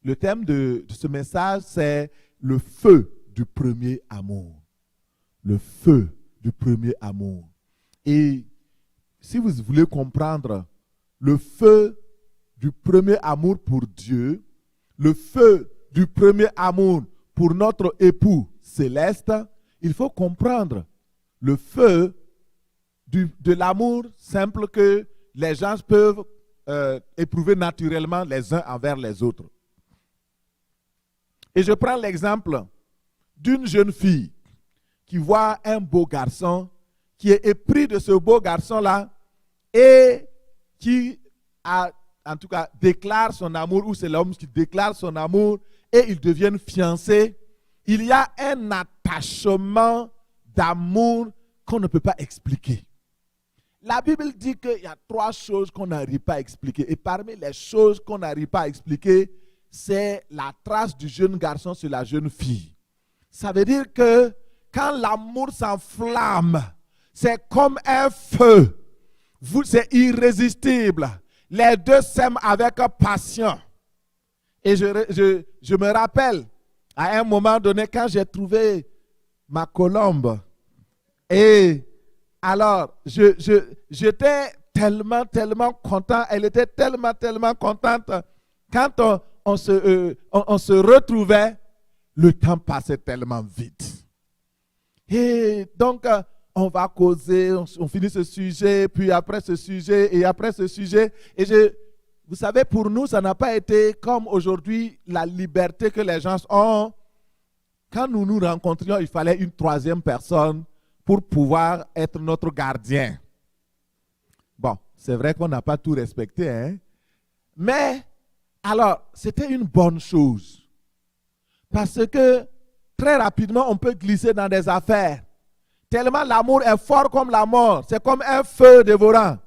Le thème de ce message, c'est le feu du premier amour. Le feu du premier amour. Et si vous voulez comprendre le feu du premier amour pour Dieu, le feu du premier amour pour notre époux céleste, il faut comprendre le feu de l'amour simple que les gens peuvent éprouver naturellement les uns envers les autres. Et je prends l'exemple d'une jeune fille qui voit un beau garçon, qui est épris de ce beau garçon-là et qui en tout cas déclare son amour, ou c'est l'homme qui déclare son amour et ils deviennent fiancés. Il y a un attachement d'amour qu'on ne peut pas expliquer. La Bible dit qu'il y a 3 choses qu'on n'arrive pas à expliquer. Et parmi les choses qu'on n'arrive pas à expliquer, c'est la trace du jeune garçon sur la jeune fille. Ça veut dire que quand l'amour s'enflamme, c'est comme un feu. C'est irrésistible. Les deux s'aiment avec passion. Et je me rappelle, à un moment donné, quand j'ai trouvé ma colombe, et alors, j'étais tellement content, elle était tellement contente. Quand on se retrouvait, le temps passait tellement vite. Et donc, on va causer, on finit ce sujet, puis après ce sujet, et après ce sujet. Et vous savez, pour nous, ça n'a pas été comme aujourd'hui la liberté que les gens ont. Quand nous nous rencontrions, il fallait une 3e personne pour pouvoir être notre gardien. Bon, c'est vrai qu'on n'a pas tout respecté, hein? Mais, alors, c'était une bonne chose. Parce que, très rapidement, on peut glisser dans des affaires. Tellement l'amour est fort comme la mort. C'est comme un feu dévorant.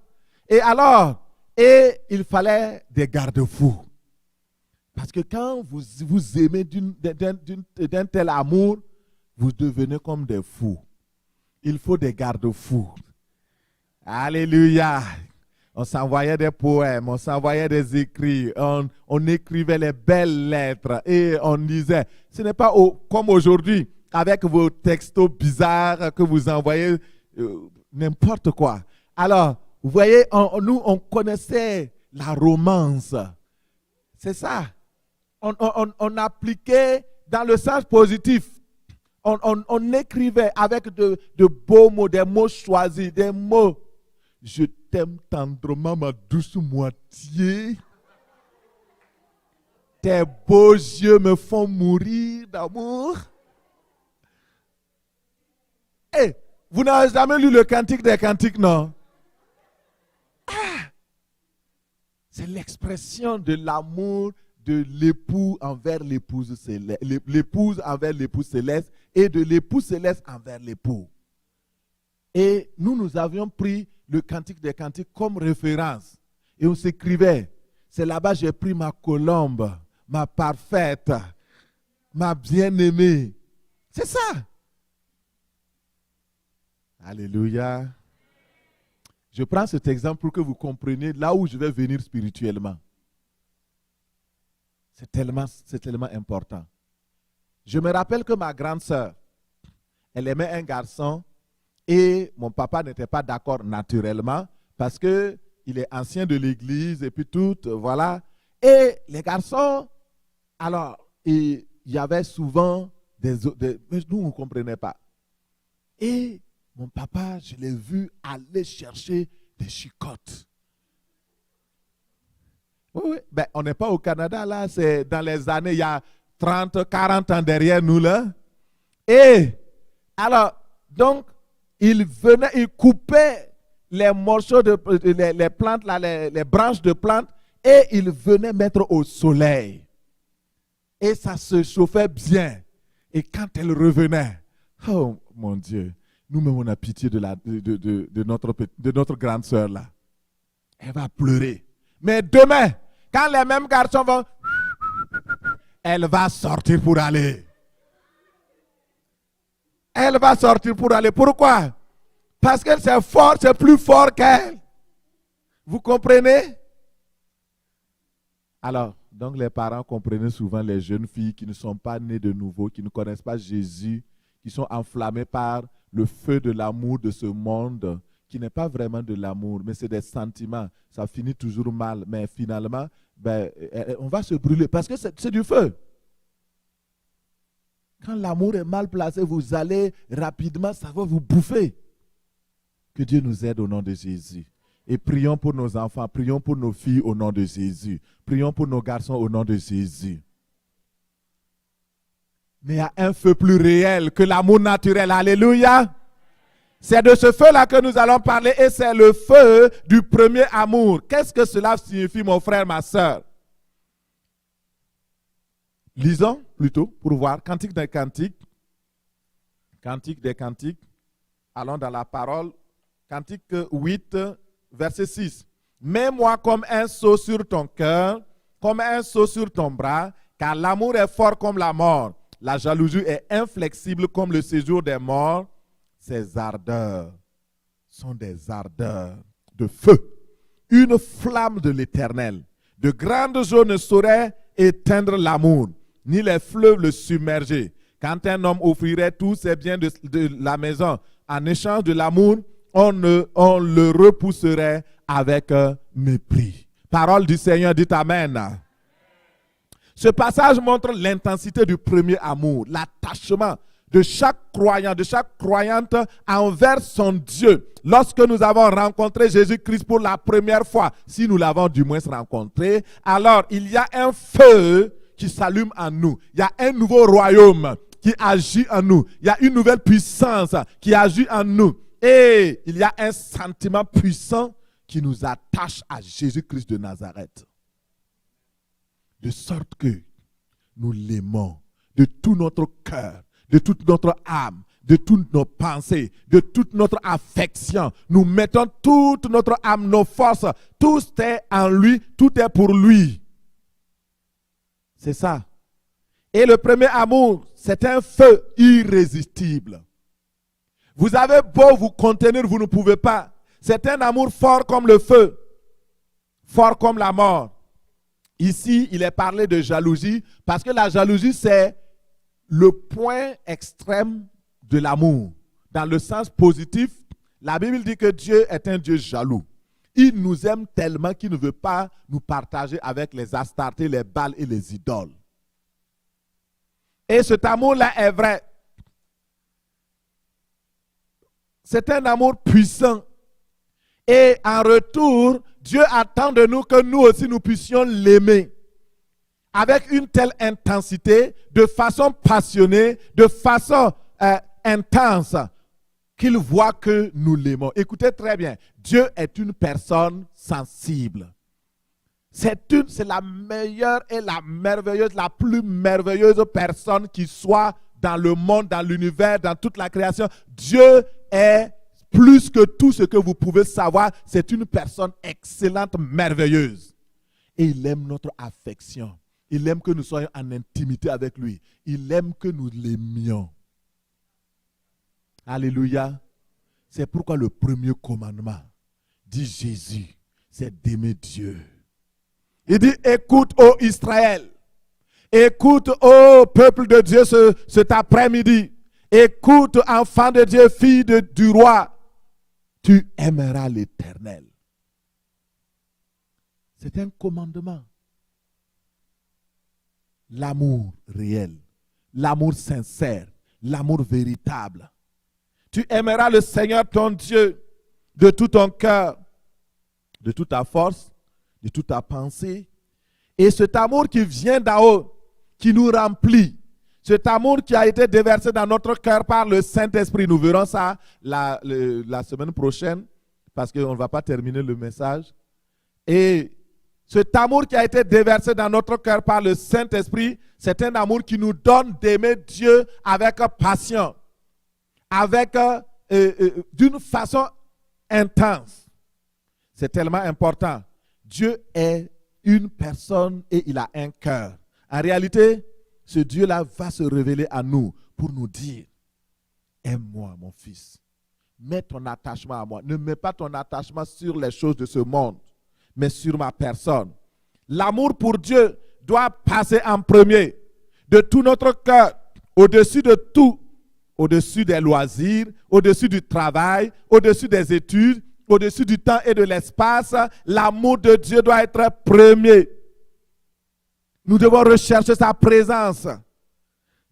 Et alors, il fallait des garde-fous. Parce que quand vous aimez d'un tel amour, vous devenez comme des fous. Il faut des garde-fous. Alléluia. On s'envoyait des poèmes, on s'envoyait des écrits, on écrivait les belles lettres et on disait, ce n'est pas comme aujourd'hui, avec vos textos bizarres que vous envoyez, n'importe quoi. Alors, vous voyez, nous, on connaissait la romance. C'est ça. On appliquait dans le sens positif. On écrivait avec de beaux mots, des mots choisis, des mots. Je t'aime tendrement, ma douce moitié. Tes beaux yeux me font mourir d'amour. Hey, vous n'avez jamais lu le Cantique des Cantiques, non? C'est l'expression de l'amour de l'époux envers l'épouse céleste, l'épouse envers l'époux céleste et de l'époux céleste envers l'époux. Et nous avions pris le Cantique des Cantiques comme référence. Et on s'écrivait, c'est là-bas que j'ai pris ma colombe, ma parfaite, ma bien-aimée. C'est ça. Alléluia. Je prends cet exemple pour que vous compreniez là où je vais venir spirituellement. C'est tellement important. Je me rappelle que ma grande sœur, elle aimait un garçon et mon papa n'était pas d'accord naturellement parce qu'il est ancien de l'église et puis tout, voilà. Et les garçons, alors, il y avait souvent mais nous, on ne comprenait pas. Et mon papa, je l'ai vu aller chercher des chicottes. Oui. Ben, on n'est pas au Canada, là. C'est dans les années, il y a 30, 40 ans derrière nous, là. Et, alors, donc, il coupait les morceaux, les plantes, là, les branches de plantes, et il venait mettre au soleil. Et ça se chauffait bien. Et quand elle revenait, oh mon Dieu, nous-mêmes, on a pitié de notre grande sœur, là. Elle va pleurer. Mais demain, quand les mêmes garçons vont, elle va sortir pour aller. Elle va sortir pour aller. Pourquoi? Parce que c'est fort, c'est plus fort qu'elle. Vous comprenez? Alors, Donc les parents comprenaient souvent les jeunes filles qui ne sont pas nées de nouveau, qui ne connaissent pas Jésus, qui sont enflammées par le feu de l'amour de ce monde, qui n'est pas vraiment de l'amour, mais c'est des sentiments. Ça finit toujours mal, mais finalement, on va se brûler parce que c'est du feu. Quand l'amour est mal placé, vous allez rapidement, ça va vous bouffer. Que Dieu nous aide au nom de Jésus. Et prions pour nos enfants, prions pour nos filles au nom de Jésus. Prions pour nos garçons au nom de Jésus. Mais il y a un feu plus réel que l'amour naturel. Alléluia. C'est de ce feu-là que nous allons parler et c'est le feu du premier amour. Qu'est-ce que cela signifie, mon frère, ma soeur? Lisons plutôt pour voir. Cantique des cantiques. Cantique des cantiques. Allons dans la parole. Cantique 8, verset 6. Mets-moi comme un sceau sur ton cœur, comme un sceau sur ton bras, car l'amour est fort comme la mort. La jalousie est inflexible comme le séjour des morts. Ces ardeurs sont des ardeurs de feu, une flamme de l'Éternel. De grandes eaux ne sauraient éteindre l'amour, ni les fleuves le submerger. Quand un homme offrirait tous ses biens de la maison en échange de l'amour, on le repousserait avec mépris. Parole du Seigneur, dites Amen. Ce passage montre l'intensité du premier amour, l'attachement de chaque croyant, de chaque croyante envers son Dieu. Lorsque nous avons rencontré Jésus-Christ pour la première fois, si nous l'avons du moins rencontré, alors il y a un feu qui s'allume en nous. Il y a un nouveau royaume qui agit en nous. Il y a une nouvelle puissance qui agit en nous. Et il y a un sentiment puissant qui nous attache à Jésus-Christ de Nazareth. De sorte que nous l'aimons de tout notre cœur, de toute notre âme, de toutes nos pensées, de toute notre affection. Nous mettons toute notre âme, nos forces, tout est en lui, tout est pour lui. C'est ça. Et le premier amour, c'est un feu irrésistible. Vous avez beau vous contenir, vous ne pouvez pas. C'est un amour fort comme le feu, fort comme la mort. Ici, il est parlé de jalousie parce que la jalousie, c'est le point extrême de l'amour. Dans le sens positif, la Bible dit que Dieu est un Dieu jaloux. Il nous aime tellement qu'il ne veut pas nous partager avec les Astartés, les Baals et les idoles. Et cet amour-là est vrai. C'est un amour puissant. Et en retour, Dieu attend de nous que nous aussi nous puissions l'aimer. Avec une telle intensité, de façon passionnée, de façon intense, qu'il voit que nous l'aimons. Écoutez très bien, Dieu est une personne sensible. C'est la meilleure et la merveilleuse, la plus merveilleuse personne qui soit dans le monde, dans l'univers, dans toute la création. Dieu est plus que tout ce que vous pouvez savoir. C'est une personne excellente, merveilleuse. Et il aime notre affection. Il aime que nous soyons en intimité avec lui. Il aime que nous l'aimions. Alléluia. C'est pourquoi le premier commandement, dit Jésus, c'est d'aimer Dieu. Il dit, écoute, ô Israël. Écoute, ô peuple de Dieu, cet après-midi. Écoute, enfant de Dieu, fille du roi. Tu aimeras l'Éternel. C'est un commandement. L'amour réel, l'amour sincère, l'amour véritable. Tu aimeras le Seigneur ton Dieu de tout ton cœur, de toute ta force, de toute ta pensée. Et cet amour qui vient d'en haut, qui nous remplit, cet amour qui a été déversé dans notre cœur par le Saint-Esprit. Nous verrons ça la semaine prochaine, parce qu'on ne va pas terminer le message. Et cet amour qui a été déversé dans notre cœur par le Saint-Esprit, c'est un amour qui nous donne d'aimer Dieu avec passion, avec d'une façon intense. C'est tellement important. Dieu est une personne et il a un cœur. En réalité, ce Dieu-là va se révéler à nous pour nous dire, aime-moi mon fils, mets ton attachement à moi. Ne mets pas ton attachement sur les choses de ce monde, mais sur ma personne. L'amour pour Dieu doit passer en premier de tout notre cœur, au-dessus de tout, au-dessus des loisirs, au-dessus du travail, au-dessus des études, au-dessus du temps et de l'espace. L'amour de Dieu doit être premier. Nous devons rechercher sa présence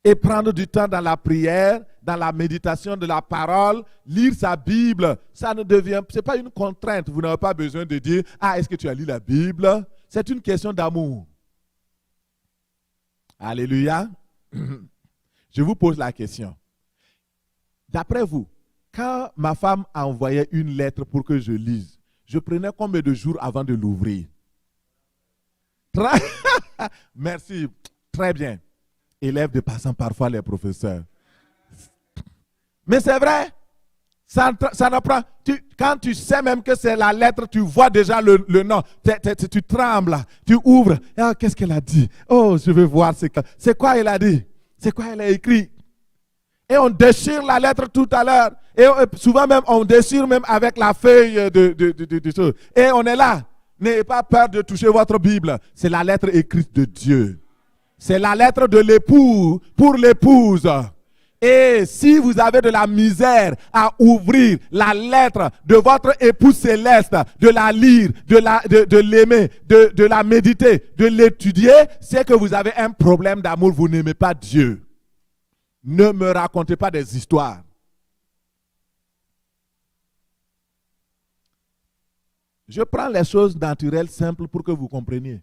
et prendre du temps dans la prière, dans la méditation de la parole, lire sa Bible. Ça ne devient, c'est pas une contrainte. Vous n'avez pas besoin de dire, ah, est-ce que tu as lu la Bible? C'est une question d'amour. Alléluia. Je vous pose la question. D'après vous, quand ma femme envoyait une lettre pour que je lise, je prenais combien de jours avant de l'ouvrir? Merci. Très bien. Élèves dépassant parfois les professeurs. Mais c'est vrai. Ça ne prend, quand tu sais même que c'est la lettre, tu vois déjà le nom. Tu trembles. Tu ouvres. Ah, qu'est-ce qu'elle a dit? Oh, je veux voir. C'est quoi elle a dit? C'est quoi elle a écrit? Et on déchire la lettre tout à l'heure. Et souvent même, on déchire même avec la feuille de choses. Et on est là. N'ayez pas peur de toucher votre Bible. C'est la lettre écrite de Dieu. C'est la lettre de l'époux pour l'épouse. Et si vous avez de la misère à ouvrir la lettre de votre époux céleste, de la lire, de l'aimer, de la méditer, de l'étudier, c'est que vous avez un problème d'amour, vous n'aimez pas Dieu. Ne me racontez pas des histoires. Je prends les choses naturelles, simples pour que vous compreniez.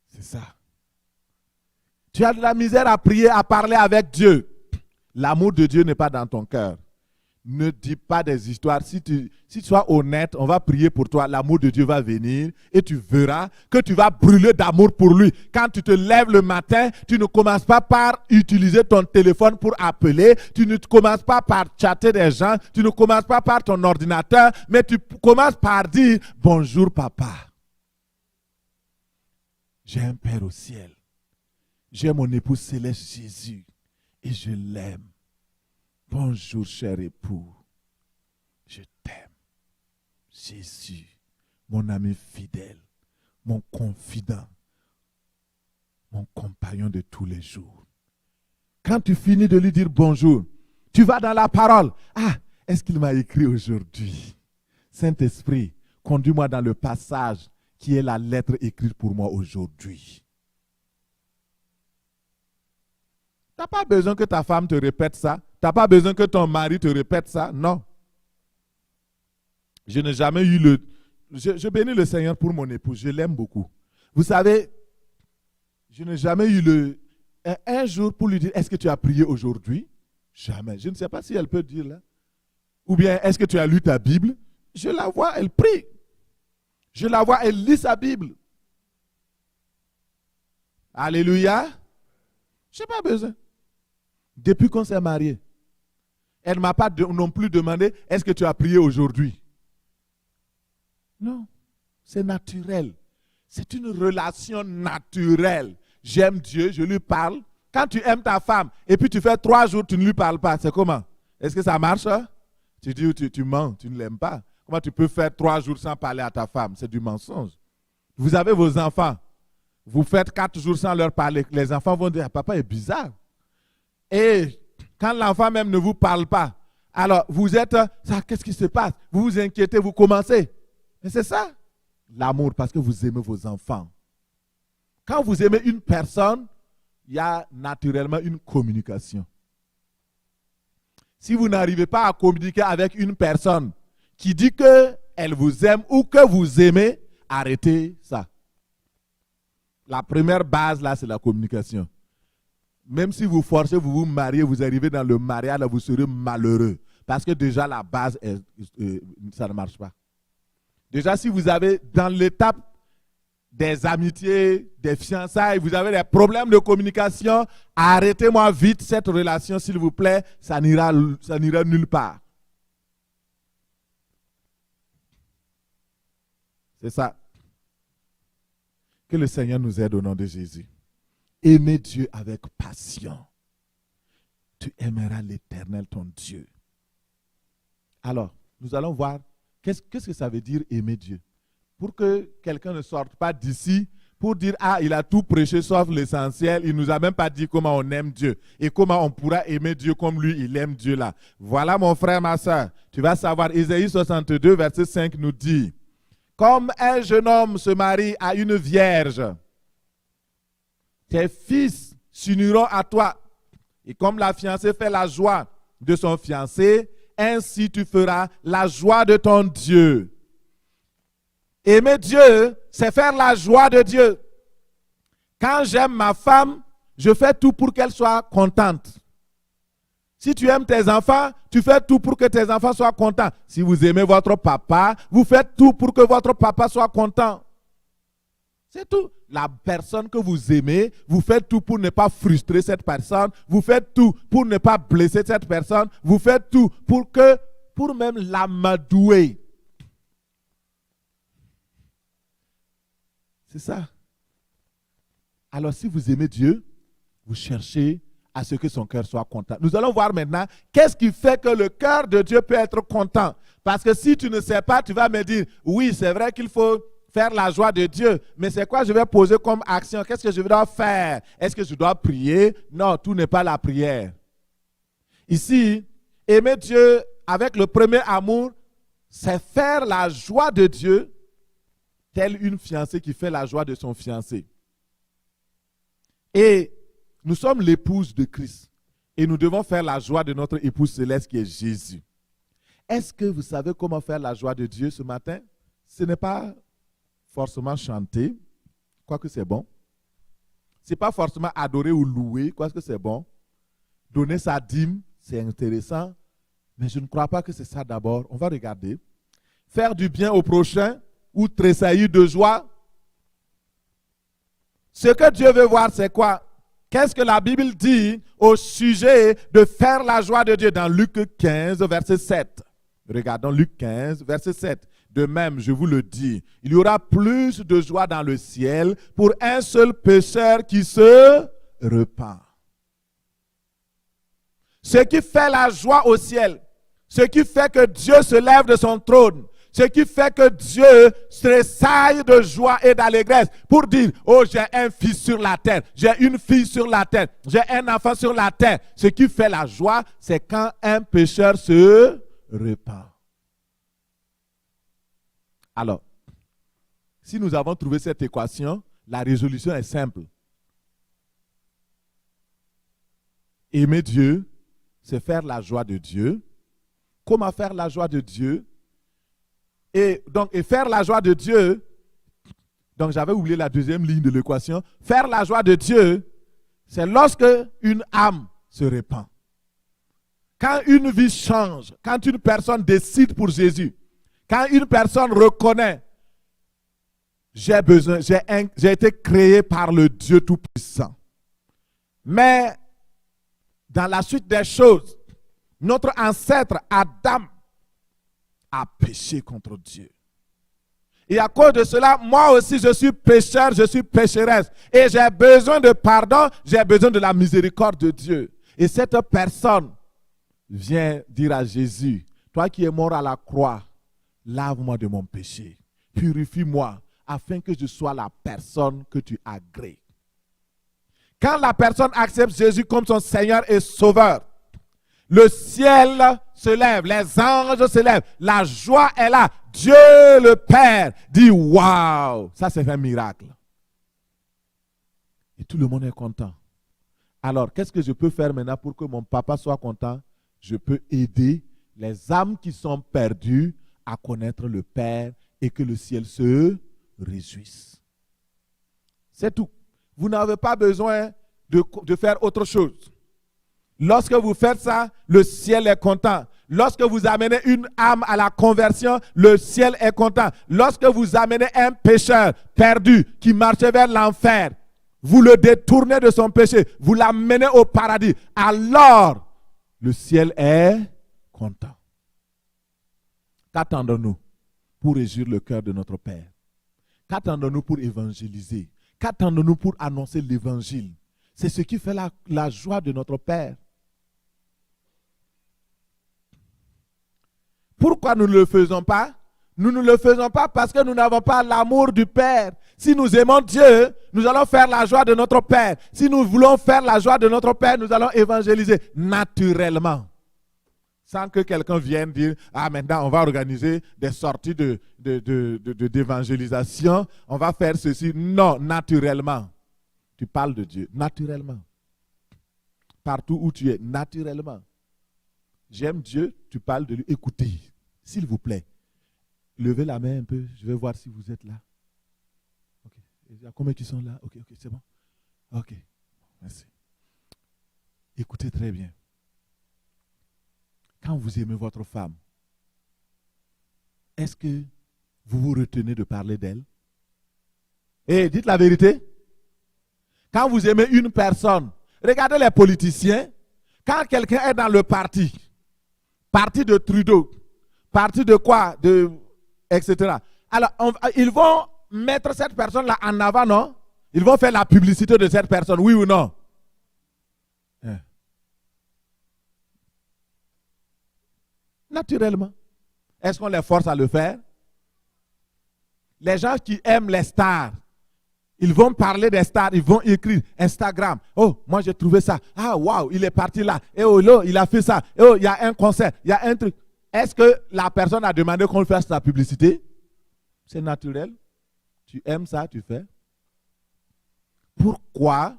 C'est ça. Tu as de la misère à prier, à parler avec Dieu. L'amour de Dieu n'est pas dans ton cœur. Ne dis pas des histoires. Si tu sois honnête, on va prier pour toi. L'amour de Dieu va venir et tu verras que tu vas brûler d'amour pour lui. Quand tu te lèves le matin, tu ne commences pas par utiliser ton téléphone pour appeler. Tu ne commences pas par chatter des gens. Tu ne commences pas par ton ordinateur. Mais tu commences par dire « Bonjour papa. J'ai un Père au ciel. J'ai mon époux céleste Jésus et je l'aime. Bonjour, cher époux. Je t'aime. Jésus, mon ami fidèle, mon confident, mon compagnon de tous les jours. » Quand tu finis de lui dire bonjour, tu vas dans la parole. Ah, est-ce qu'il m'a écrit aujourd'hui? Saint-Esprit, conduis-moi dans le passage qui est la lettre écrite pour moi aujourd'hui. Tu n'as pas besoin que ta femme te répète ça. Tu n'as pas besoin que ton mari te répète ça. Non. Je n'ai jamais eu je bénis le Seigneur pour mon épouse. Je l'aime beaucoup. Vous savez, je n'ai jamais eu un jour pour lui dire, est-ce que tu as prié aujourd'hui? Jamais. Je ne sais pas si elle peut dire là. Ou bien, est-ce que tu as lu ta Bible? Je la vois, elle prie. Je la vois, elle lit sa Bible. Alléluia. Je n'ai pas besoin. Depuis qu'on s'est mariés, elle ne m'a pas non plus demandé, est-ce que tu as prié aujourd'hui? Non, c'est naturel. C'est une relation naturelle. J'aime Dieu, je lui parle. Quand tu aimes ta femme et puis tu fais 3 jours, tu ne lui parles pas, c'est comment? Est-ce que ça marche? Hein? Tu dis, tu mens, tu ne l'aimes pas. Comment tu peux faire 3 jours sans parler à ta femme? C'est du mensonge. Vous avez vos enfants. Vous faites 4 jours sans leur parler. Les enfants vont dire, papa est bizarre. Et quand l'enfant même ne vous parle pas, alors vous êtes, ça, qu'est-ce qui se passe? Vous vous inquiétez, vous commencez. Mais c'est ça, l'amour, parce que vous aimez vos enfants. Quand vous aimez une personne, il y a naturellement une communication. Si vous n'arrivez pas à communiquer avec une personne qui dit qu'elle vous aime ou que vous aimez, arrêtez ça. La première base, là, c'est la communication. Même si vous forcez, vous vous mariez, vous arrivez dans le mariage, vous serez malheureux. Parce que déjà, la base, ça ne marche pas. Déjà, si vous avez, dans l'étape des amitiés, des fiançailles, vous avez des problèmes de communication, arrêtez-moi vite cette relation, s'il vous plaît, ça n'ira nulle part. C'est ça. Que le Seigneur nous aide au nom de Jésus. Aimer Dieu avec passion. Tu aimeras l'Éternel, ton Dieu. Alors, nous allons voir qu'est-ce que ça veut dire aimer Dieu. pour que quelqu'un ne sorte pas d'ici pour dire, ah, il a tout prêché sauf l'essentiel, il ne nous a même pas dit comment on aime Dieu et comment on pourra aimer Dieu comme lui, il aime Dieu là. Voilà mon frère, ma soeur, tu vas savoir, Ésaïe 62, verset 5 nous dit, comme un jeune homme se marie à une vierge, tes fils s'uniront à toi. Et comme la fiancée fait la joie de son fiancé, ainsi tu feras la joie de ton Dieu. Aimer Dieu, c'est faire la joie de Dieu. Quand j'aime ma femme, je fais tout pour qu'elle soit contente. Si tu aimes tes enfants, tu fais tout pour que tes enfants soient contents. Si vous aimez votre papa, vous faites tout pour que votre papa soit content. C'est tout. La personne que vous aimez, vous faites tout pour ne pas frustrer cette personne. Vous faites tout pour ne pas blesser cette personne. Vous faites tout pour même l'amadouer. C'est ça. Alors si vous aimez Dieu, vous cherchez à ce que son cœur soit content. Nous allons voir maintenant qu'est-ce qui fait que le cœur de Dieu peut être content. Parce que si tu ne sais pas, tu vas me dire, oui, c'est vrai qu'il faut faire la joie de Dieu, mais c'est quoi je vais poser comme action? Qu'est-ce que je dois faire? Est-ce que je dois prier? Non, tout n'est pas la prière. Ici, aimer Dieu avec le premier amour, c'est faire la joie de Dieu telle une fiancée qui fait la joie de son fiancé. Et nous sommes l'épouse de Christ. Et nous devons faire la joie de notre épouse céleste qui est Jésus. Est-ce que vous savez comment faire la joie de Dieu ce matin? Ce n'est pas forcément chanter, quoique c'est bon. Ce n'est pas forcément adorer ou louer, quoique c'est bon. Donner sa dîme, c'est intéressant. Mais je ne crois pas que c'est ça d'abord. On va regarder. Faire du bien au prochain ou tressaillir de joie. Ce que Dieu veut voir, c'est quoi? Qu'est-ce que la Bible dit au sujet de faire la joie de Dieu dans Luc 15, verset 7? Regardons Luc 15, verset 7. De même, je vous le dis, il y aura plus de joie dans le ciel pour un seul pécheur qui se repent. Ce qui fait la joie au ciel, ce qui fait que Dieu se lève de son trône, ce qui fait que Dieu tressaille de joie et d'allégresse pour dire, oh, j'ai un fils sur la terre, j'ai une fille sur la terre, j'ai un enfant sur la terre. Ce qui fait la joie, c'est quand un pécheur se repent. Alors, si nous avons trouvé cette équation, la résolution est simple. Aimer Dieu, c'est faire la joie de Dieu. Comment faire la joie de Dieu? Et faire la joie de Dieu, donc j'avais oublié la deuxième ligne de l'équation. Faire la joie de Dieu, c'est lorsque une âme se répand. Quand une vie change, quand une personne décide pour Jésus, quand une personne reconnaît, j'ai été créé par le Dieu Tout-Puissant. Mais dans la suite des choses, notre ancêtre Adam a péché contre Dieu. Et à cause de cela, moi aussi je suis pécheur, je suis pécheresse. Et j'ai besoin de pardon, j'ai besoin de la miséricorde de Dieu. Et cette personne vient dire à Jésus, toi qui es mort à la croix, lave-moi de mon péché, purifie-moi, afin que je sois la personne que tu agrées. Quand la personne accepte Jésus comme son Seigneur et Sauveur, le ciel se lève, les anges se lèvent, la joie est là. Dieu le Père dit waouh, ça c'est un miracle. Et tout le monde est content. Alors, qu'est-ce que je peux faire maintenant pour que mon papa soit content? Je peux aider les âmes qui sont perdues à connaître le Père et que le ciel se réjouisse. C'est tout. Vous n'avez pas besoin de faire autre chose. Lorsque vous faites ça, le ciel est content. Lorsque vous amenez une âme à la conversion, le ciel est content. Lorsque vous amenez un pécheur perdu qui marchait vers l'enfer, vous le détournez de son péché, vous l'amenez au paradis, alors le ciel est content. Qu'attendons-nous pour réjouir le cœur de notre Père? Qu'attendons-nous pour évangéliser? Qu'attendons-nous pour annoncer l'évangile? C'est ce qui fait la joie de notre Père. Pourquoi nous ne le faisons pas? Nous ne le faisons pas parce que nous n'avons pas l'amour du Père. Si nous aimons Dieu, nous allons faire la joie de notre Père. Si nous voulons faire la joie de notre Père, nous allons évangéliser naturellement. Sans que quelqu'un vienne dire, ah maintenant on va organiser des sorties d'évangélisation, on va faire ceci. Non, naturellement. Tu parles de Dieu, naturellement. Partout où tu es, naturellement. J'aime Dieu, tu parles de lui. Écoutez, s'il vous plaît, levez la main un peu, je vais voir si vous êtes là. Ok. Il y a combien qui sont là? Ok, c'est bon. Ok, merci. Écoutez très bien. Quand vous aimez votre femme, est-ce que vous vous retenez de parler d'elle? Et dites la vérité. Quand vous aimez une personne, regardez les politiciens, quand quelqu'un est dans le parti de Trudeau, parti de quoi, etc. Alors, ils vont mettre cette personne-là en avant, non? Ils vont faire la publicité de cette personne, oui ou non? Naturellement. Est-ce qu'on les force à le faire? Les gens qui aiment les stars, ils vont parler des stars, ils vont écrire Instagram. Oh, moi j'ai trouvé ça. Ah, waouh, il est parti là. Et oh, là, il a fait ça. Et oh, il y a un concert, il y a un truc. Est-ce que la personne a demandé qu'on fasse sa publicité? C'est naturel. Tu aimes ça, tu fais. Pourquoi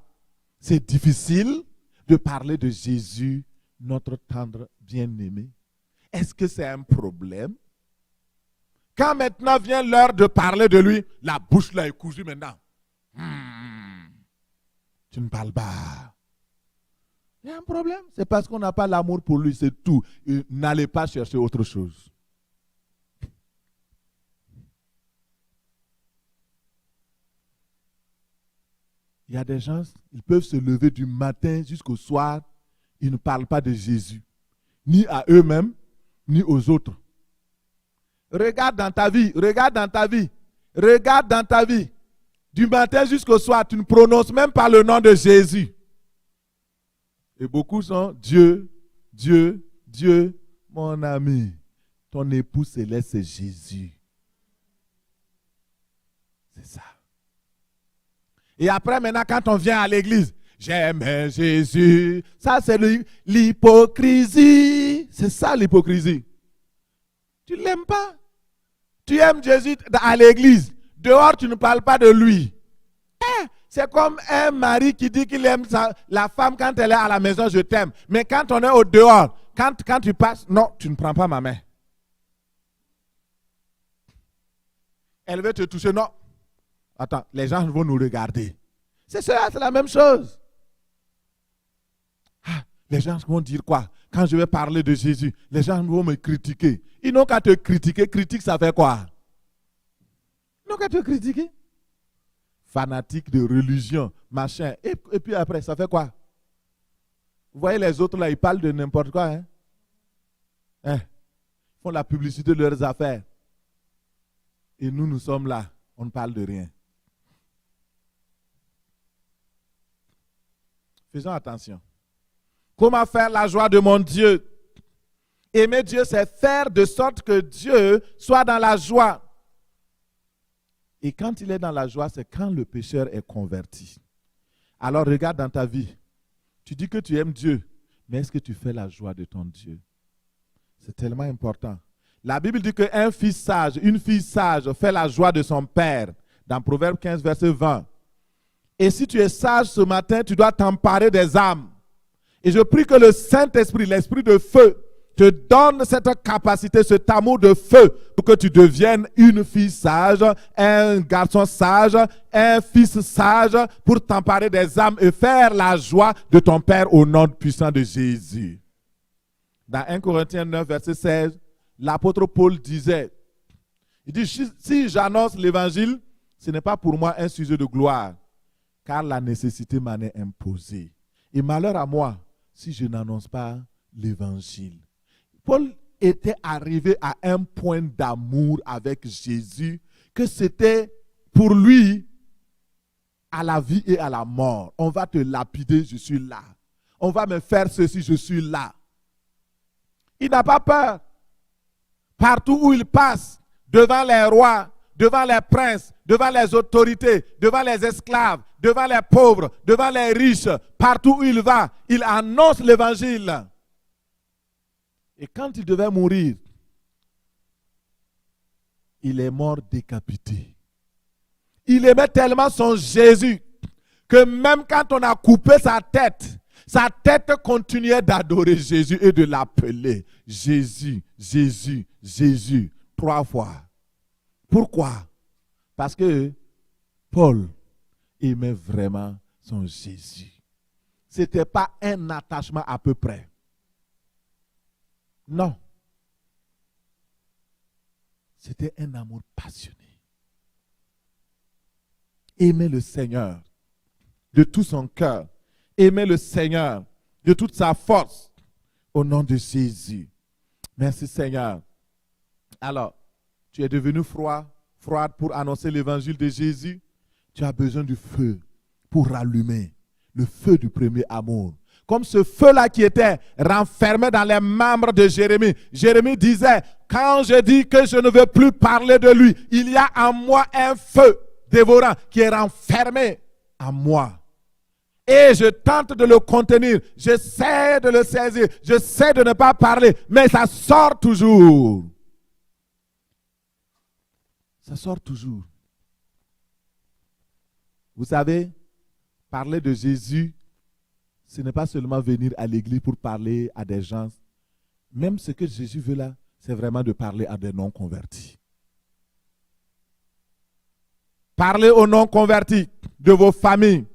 c'est difficile de parler de Jésus, notre tendre bien-aimé? Est-ce que c'est un problème? Quand maintenant vient l'heure de parler de lui, la bouche là est cousue maintenant. Tu ne parles pas. Il y a un problème. C'est parce qu'on n'a pas l'amour pour lui, c'est tout. N'allez pas chercher autre chose. Il y a des gens, ils peuvent se lever du matin jusqu'au soir, ils ne parlent pas de Jésus, ni à eux-mêmes, ni aux autres. Regarde dans ta vie, regarde dans ta vie, regarde dans ta vie. Du matin jusqu'au soir, tu ne prononces même pas le nom de Jésus. Et beaucoup sont Dieu, Dieu, Dieu, mon ami. Ton époux céleste, c'est Jésus. C'est ça. Et après, maintenant, quand on vient à l'église, j'aime Jésus. Ça, c'est l'hypocrisie. C'est ça, l'hypocrisie. Tu ne l'aimes pas. Tu aimes Jésus à l'église. Dehors, tu ne parles pas de lui. C'est comme un mari qui dit qu'il aime la femme quand elle est à la maison, je t'aime. Mais quand on est au dehors, quand tu passes, non, tu ne prends pas ma main. Elle veut te toucher, non. Attends, les gens vont nous regarder. C'est ça, c'est la même chose. Les gens vont dire quoi? Quand je vais parler de Jésus, les gens vont me critiquer. Ils n'ont qu'à te critiquer. Critique, ça fait quoi? Ils n'ont qu'à te critiquer. Fanatique de religion, machin. Et puis après, ça fait quoi? Vous voyez les autres là, ils parlent de n'importe quoi. Ils font la publicité de leurs affaires. Et nous sommes là. On ne parle de rien. Faisons attention. Comment faire la joie de mon Dieu? Aimer Dieu, c'est faire de sorte que Dieu soit dans la joie. Et quand il est dans la joie, c'est quand le pécheur est converti. Alors regarde dans ta vie. Tu dis que tu aimes Dieu, mais est-ce que tu fais la joie de ton Dieu? C'est tellement important. La Bible dit qu'un fils sage, une fille sage fait la joie de son père. Dans Proverbe 15, verset 20. Et si tu es sage ce matin, tu dois t'emparer des âmes. Et je prie que le Saint-Esprit, l'Esprit de feu, te donne cette capacité, cet amour de feu, pour que tu deviennes une fille sage, un garçon sage, un fils sage, pour t'emparer des âmes et faire la joie de ton Père au nom puissant de Jésus. Dans 1 Corinthiens 9, verset 16, l'apôtre Paul disait, il dit, si j'annonce l'évangile, ce n'est pas pour moi un sujet de gloire, car la nécessité m'en est imposée. Et malheur à moi, si je n'annonce pas l'évangile. Paul était arrivé à un point d'amour avec Jésus que c'était pour lui à la vie et à la mort. On va te lapider, je suis là. On va me faire ceci, je suis là. Il n'a pas peur. Partout où il passe, devant les rois, devant les princes, devant les autorités, devant les esclaves, devant les pauvres, devant les riches, partout où il va, il annonce l'évangile. Et quand il devait mourir, il est mort décapité. Il aimait tellement son Jésus que même quand on a coupé sa tête continuait d'adorer Jésus et de l'appeler Jésus, Jésus, Jésus, 3 fois. Pourquoi? Parce que Paul aimait vraiment son Jésus. Ce n'était pas un attachement à peu près. Non. C'était un amour passionné. Aimer le Seigneur de tout son cœur. Aimer le Seigneur de toute sa force. Au nom de Jésus. Merci Seigneur. Alors, tu es devenu froide pour annoncer l'évangile de Jésus. Tu as besoin du feu pour rallumer le feu du premier amour. Comme ce feu-là qui était renfermé dans les membres de Jérémie. Jérémie disait, quand je dis que je ne veux plus parler de lui, il y a en moi un feu dévorant qui est renfermé en moi. Et je tente de le contenir, j'essaie de le saisir, j'essaie de ne pas parler, mais ça sort toujours. Ça sort toujours. Vous savez, parler de Jésus, ce n'est pas seulement venir à l'église pour parler à des gens. Même ce que Jésus veut là, c'est vraiment de parler à des non-convertis. Parlez aux non-convertis de vos familles,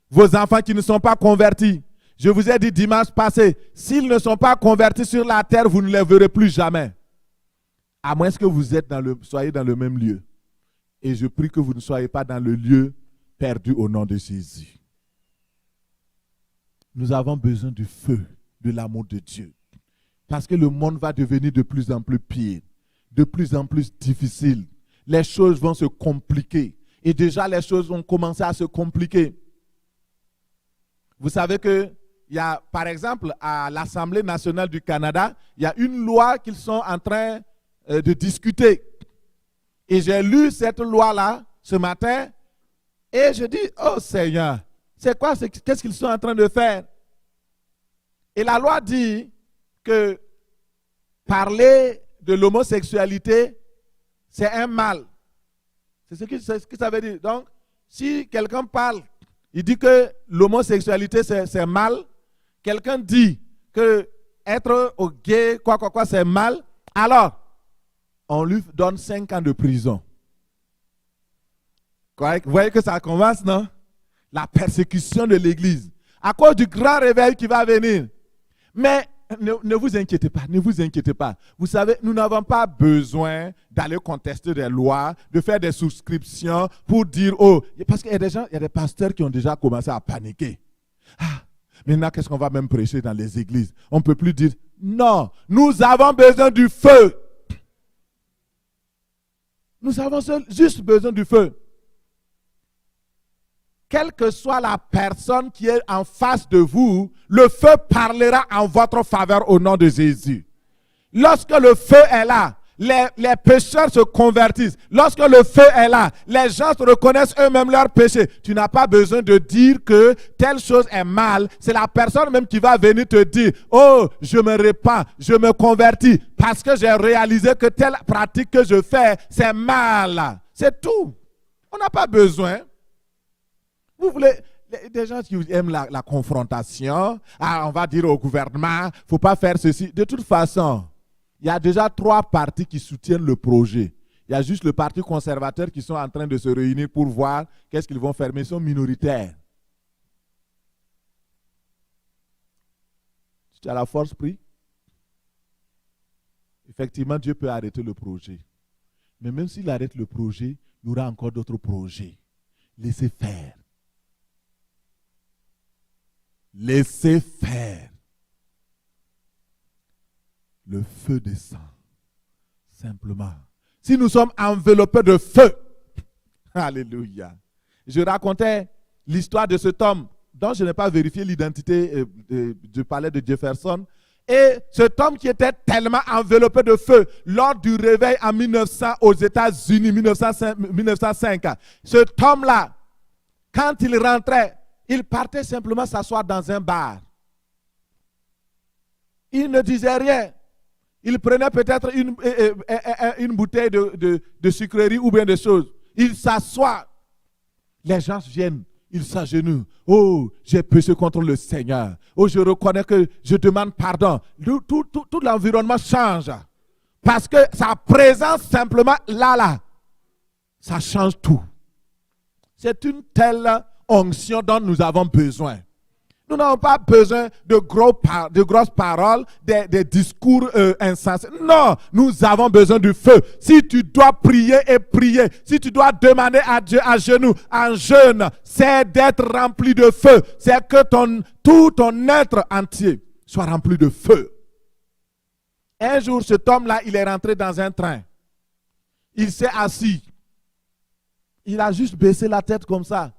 vos enfants qui ne sont pas convertis. Je vous ai dit dimanche passé, s'ils ne sont pas convertis sur la terre, vous ne les verrez plus jamais. À moins que vous soyez dans le même lieu. Et je prie que vous ne soyez pas dans le lieu perdu au nom de Jésus. Nous avons besoin du feu, de l'amour de Dieu. Parce que le monde va devenir de plus en plus pire, de plus en plus difficile. Les choses vont se compliquer. Et déjà, les choses vont commencer à se compliquer. Vous savez qu'il y a, par exemple, à l'Assemblée nationale du Canada, il y a une loi qu'ils sont en train de discuter. Et j'ai lu cette loi-là ce matin et je dis, oh Seigneur, c'est quoi, qu'est-ce qu'ils sont en train de faire? Et la loi dit que parler de l'homosexualité, c'est un mal. C'est ce que ça veut dire. Donc, si quelqu'un parle, il dit que l'homosexualité, c'est mal. Quelqu'un dit que être gay, quoi, c'est mal. Alors, on lui donne 5 ans de prison. Vous voyez que ça commence, non? La persécution de l'Église. À cause du grand réveil qui va venir. Mais ne vous inquiétez pas, ne vous inquiétez pas. Vous savez, nous n'avons pas besoin d'aller contester des lois, de faire des souscriptions pour dire, oh, parce qu'il y a des gens, il y a des pasteurs qui ont déjà commencé à paniquer. Ah, maintenant, qu'est-ce qu'on va même prêcher dans les églises? On ne peut plus dire, non, nous avons besoin du feu. Nous avons juste besoin du feu. Quelle que soit la personne qui est en face de vous, le feu parlera en votre faveur au nom de Jésus. Lorsque le feu est là, les pécheurs se convertissent. Lorsque le feu est là, les gens se reconnaissent eux-mêmes leurs péchés. Tu n'as pas besoin de dire que telle chose est mal. C'est la personne même qui va venir te dire, oh, je me répands, je me convertis parce que j'ai réalisé que telle pratique que je fais, c'est mal. C'est tout. On n'a pas besoin. Vous voulez, des gens qui aiment la confrontation, on va dire au gouvernement, il ne faut pas faire ceci. De toute façon, il y a déjà 3 partis qui soutiennent le projet. Il y a juste le parti conservateur qui sont en train de se réunir pour voir qu'est-ce qu'ils vont faire, mais ils sont minoritaires. Si tu as la force, prie. Effectivement, Dieu peut arrêter le projet. Mais même s'il arrête le projet, il y aura encore d'autres projets. Laissez faire. Laissez faire. Le feu descend. Simplement. Si nous sommes enveloppés de feu. Alléluia. Je racontais l'histoire de cet homme dont je n'ai pas vérifié l'identité du palais de Jefferson. Et cet homme qui était tellement enveloppé de feu, lors du réveil en 1900 aux États-Unis, 1905, cet homme-là, quand il rentrait, il partait simplement s'asseoir dans un bar. Il ne disait rien. Il prenait peut-être une bouteille de sucrerie ou bien des choses. Il s'assoit. Les gens viennent. Il s'agenouille. Oh, j'ai péché contre le Seigneur. Oh, je reconnais que je demande pardon. Tout l'environnement change. Parce que sa présence simplement là, ça change tout. C'est une telle onction dont nous avons besoin. Nous n'avons pas besoin de grosses paroles, des discours insensés. Non, nous avons besoin du feu. Si tu dois prier et prier, si tu dois demander à Dieu à genoux, en jeûne, c'est d'être rempli de feu. C'est que tout ton être entier soit rempli de feu. Un jour, cet homme-là, il est rentré dans un train. Il s'est assis. Il a juste baissé la tête comme ça.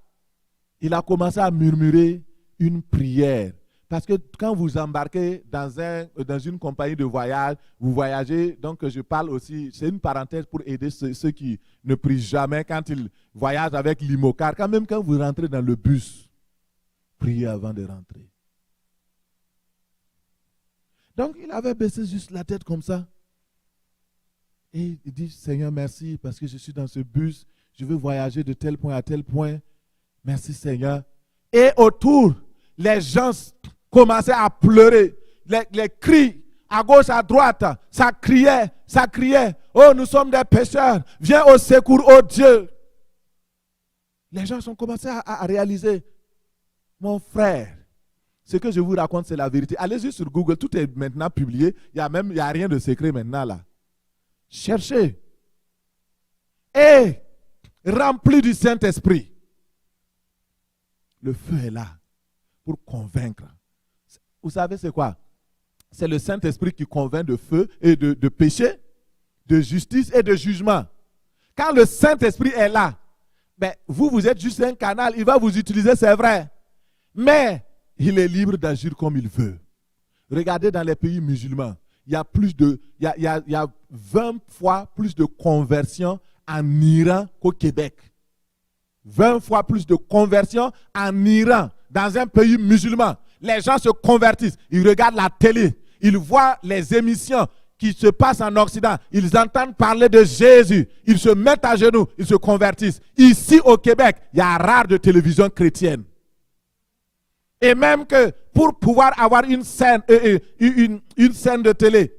Il a commencé à murmurer une prière. Parce que quand vous embarquez dans une compagnie de voyage, vous voyagez, donc je parle aussi, c'est une parenthèse pour aider ceux qui ne prient jamais quand ils voyagent avec l'IMOCAR. Quand vous rentrez dans le bus, priez avant de rentrer. Donc il avait baissé juste la tête comme ça. Et il dit, Seigneur, merci parce que je suis dans ce bus, je veux voyager de tel point à tel point. Merci Seigneur. Et autour, les gens commençaient à pleurer. Les cris à gauche, à droite, ça criait. Oh, nous sommes des pécheurs. Viens au secours, oh Dieu. Les gens ont commencé à réaliser. Mon frère, ce que je vous raconte, c'est la vérité. Allez-y sur Google, tout est maintenant publié. Il n'y a rien de secret maintenant là. Cherchez. Et rempli du Saint-Esprit. Le feu est là pour convaincre. Vous savez c'est quoi? C'est le Saint-Esprit qui convainc de feu et de péché, de justice et de jugement. Quand le Saint-Esprit est là, ben, vous êtes juste un canal, il va vous utiliser, c'est vrai. Mais il est libre d'agir comme il veut. Regardez dans les pays musulmans, il y a 20 fois plus de conversions en Iran qu'au Québec. 20 fois plus de conversions en Iran, dans un pays musulman. Les gens se convertissent, ils regardent la télé, ils voient les émissions qui se passent en Occident, ils entendent parler de Jésus, ils se mettent à genoux, ils se convertissent. Ici au Québec, il y a rare de télévision chrétienne. Et même que pour pouvoir avoir une scène de télé,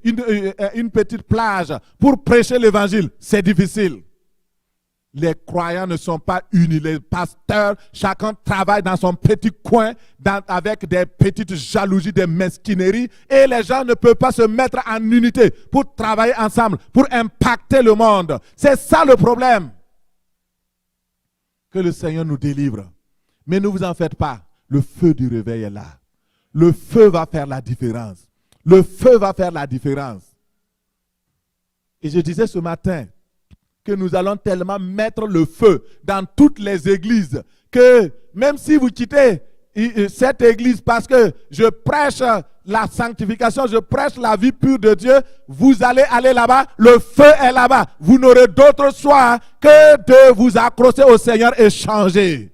une petite plage, pour prêcher l'évangile, c'est difficile. Les croyants ne sont pas unis. Les pasteurs, chacun travaille dans son petit coin avec des petites jalousies, des mesquineries. Et les gens ne peuvent pas se mettre en unité pour travailler ensemble, pour impacter le monde. C'est ça le problème. Que le Seigneur nous délivre. Mais ne vous en faites pas. Le feu du réveil est là. Le feu va faire la différence. Le feu va faire la différence. Et je disais ce matin, que nous allons tellement mettre le feu dans toutes les églises que même si vous quittez cette église parce que je prêche la sanctification, je prêche la vie pure de Dieu, vous allez aller là-bas, le feu est là-bas. Vous n'aurez d'autre choix que de vous accrocher au Seigneur et changer.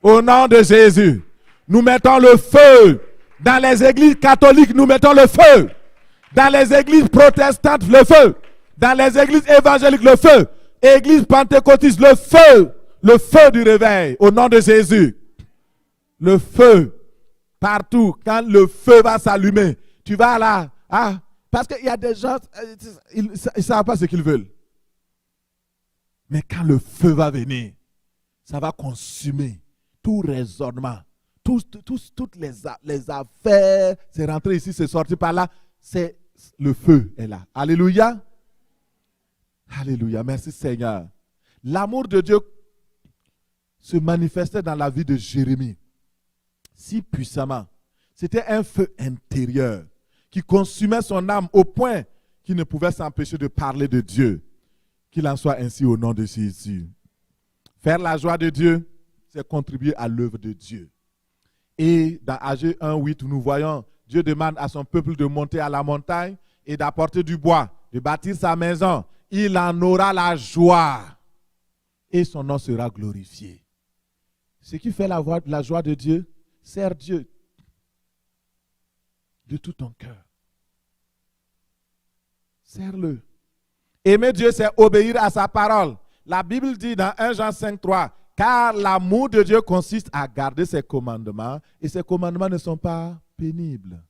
Au nom de Jésus, nous mettons le feu. Dans les églises catholiques, nous mettons le feu. Dans les églises protestantes, le feu. Dans les églises évangéliques, le feu. Église pentecôtiste, le feu. Le feu du réveil, au nom de Jésus. Le feu. Partout, quand le feu va s'allumer, tu vas là. Ah, parce qu'il y a des gens, ils ne savent pas ce qu'ils veulent. Mais quand le feu va venir, ça va consumer tout raisonnement. Toutes les affaires, c'est rentré ici, c'est sorti par là. Le feu est là. Alléluia. Alléluia, merci Seigneur. L'amour de Dieu se manifestait dans la vie de Jérémie si puissamment. C'était un feu intérieur qui consumait son âme au point qu'il ne pouvait s'empêcher de parler de Dieu. Qu'il en soit ainsi au nom de Jésus. Faire la joie de Dieu, c'est contribuer à l'œuvre de Dieu. Et dans Agé 1:8, nous voyons Dieu demande à son peuple de monter à la montagne et d'apporter du bois, de bâtir sa maison. Il en aura la joie et son nom sera glorifié. Ce qui fait la joie de Dieu, sers Dieu de tout ton cœur. Sers-le. Aimer Dieu, c'est obéir à sa parole. La Bible dit dans 1 Jean 5,3, car l'amour de Dieu consiste à garder ses commandements et ses commandements ne sont pas pénibles.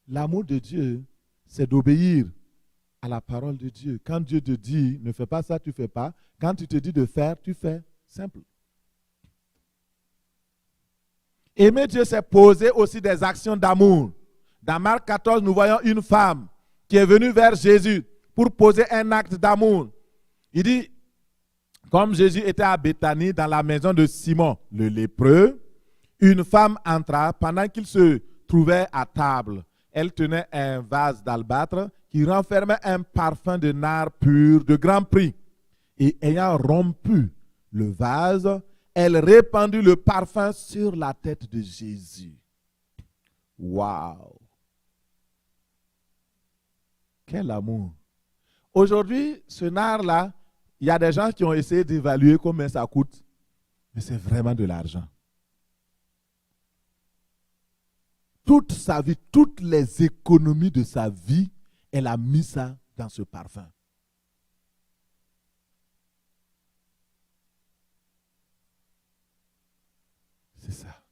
L'amour de Dieu, c'est d'obéir à la parole de Dieu. Quand Dieu te dit, ne fais pas ça, tu ne fais pas. Quand tu te dis de faire, tu fais. Simple. Aimer Dieu, c'est poser aussi des actions d'amour. Dans Marc 14, nous voyons une femme qui est venue vers Jésus pour poser un acte d'amour. Il dit, comme Jésus était à Béthanie dans la maison de Simon le lépreux, une femme entra pendant qu'il se trouvait à table. Elle tenait un vase d'albâtre qui renfermait un parfum de nard pur de grand prix. Et ayant rompu le vase, elle répandit le parfum sur la tête de Jésus. Waouh! Quel amour! Aujourd'hui, ce nard-là, il y a des gens qui ont essayé d'évaluer combien ça coûte, mais c'est vraiment de l'argent. Toute sa vie, toutes les économies de sa vie, elle a mis ça dans ce parfum. C'est ça.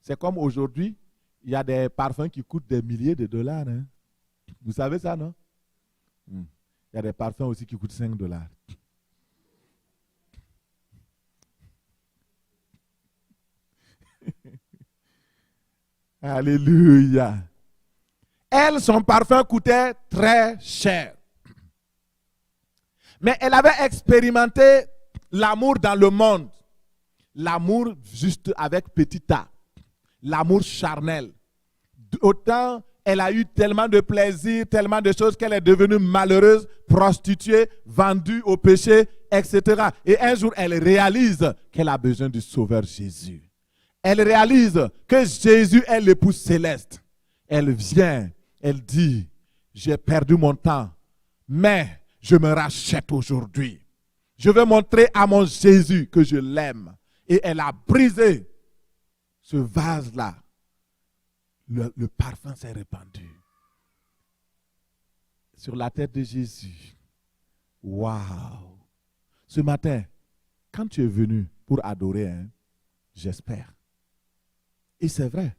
C'est comme aujourd'hui, il y a des parfums qui coûtent des milliers de dollars. Hein? Vous savez ça, non? Il y a des parfums aussi qui coûtent 5 dollars. Alléluia. Elle, son parfum coûtait très cher. Mais elle avait expérimenté l'amour dans le monde. L'amour juste avec petit a. L'amour charnel. Autant elle a eu tellement de plaisir, tellement de choses qu'elle est devenue malheureuse, prostituée, vendue au péché, etc. Et un jour, elle réalise qu'elle a besoin du Sauveur Jésus. Elle réalise que Jésus est l'époux céleste. Elle vient, elle dit, j'ai perdu mon temps, mais je me rachète aujourd'hui. Je veux montrer à mon Jésus que je l'aime. Et elle a brisé ce vase-là. Le parfum s'est répandu sur la tête de Jésus. Waouh! Ce matin, quand tu es venu pour adorer, hein, j'espère. Et c'est vrai.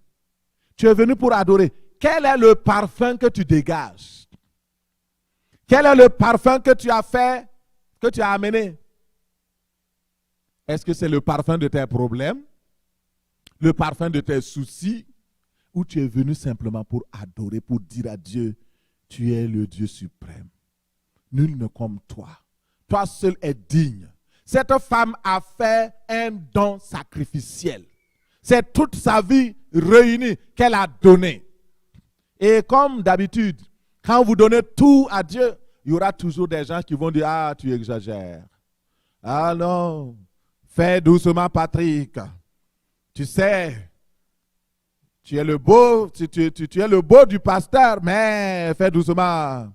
Tu es venu pour adorer. Quel est le parfum que tu dégages? Quel est le parfum que tu as fait, que tu as amené? Est-ce que c'est le parfum de tes problèmes? Le parfum de tes soucis? Ou tu es venu simplement pour adorer, pour dire à Dieu, tu es le Dieu suprême. Nul ne comme toi. Toi seul es digne. Cette femme a fait un don sacrificiel. C'est toute sa vie réunie qu'elle a donnée. Et comme d'habitude, quand vous donnez tout à Dieu, il y aura toujours des gens qui vont dire, ah, tu exagères. Ah non, fais doucement Patrick. Tu sais, tu es le beau, tu es le beau du pasteur, mais fais doucement.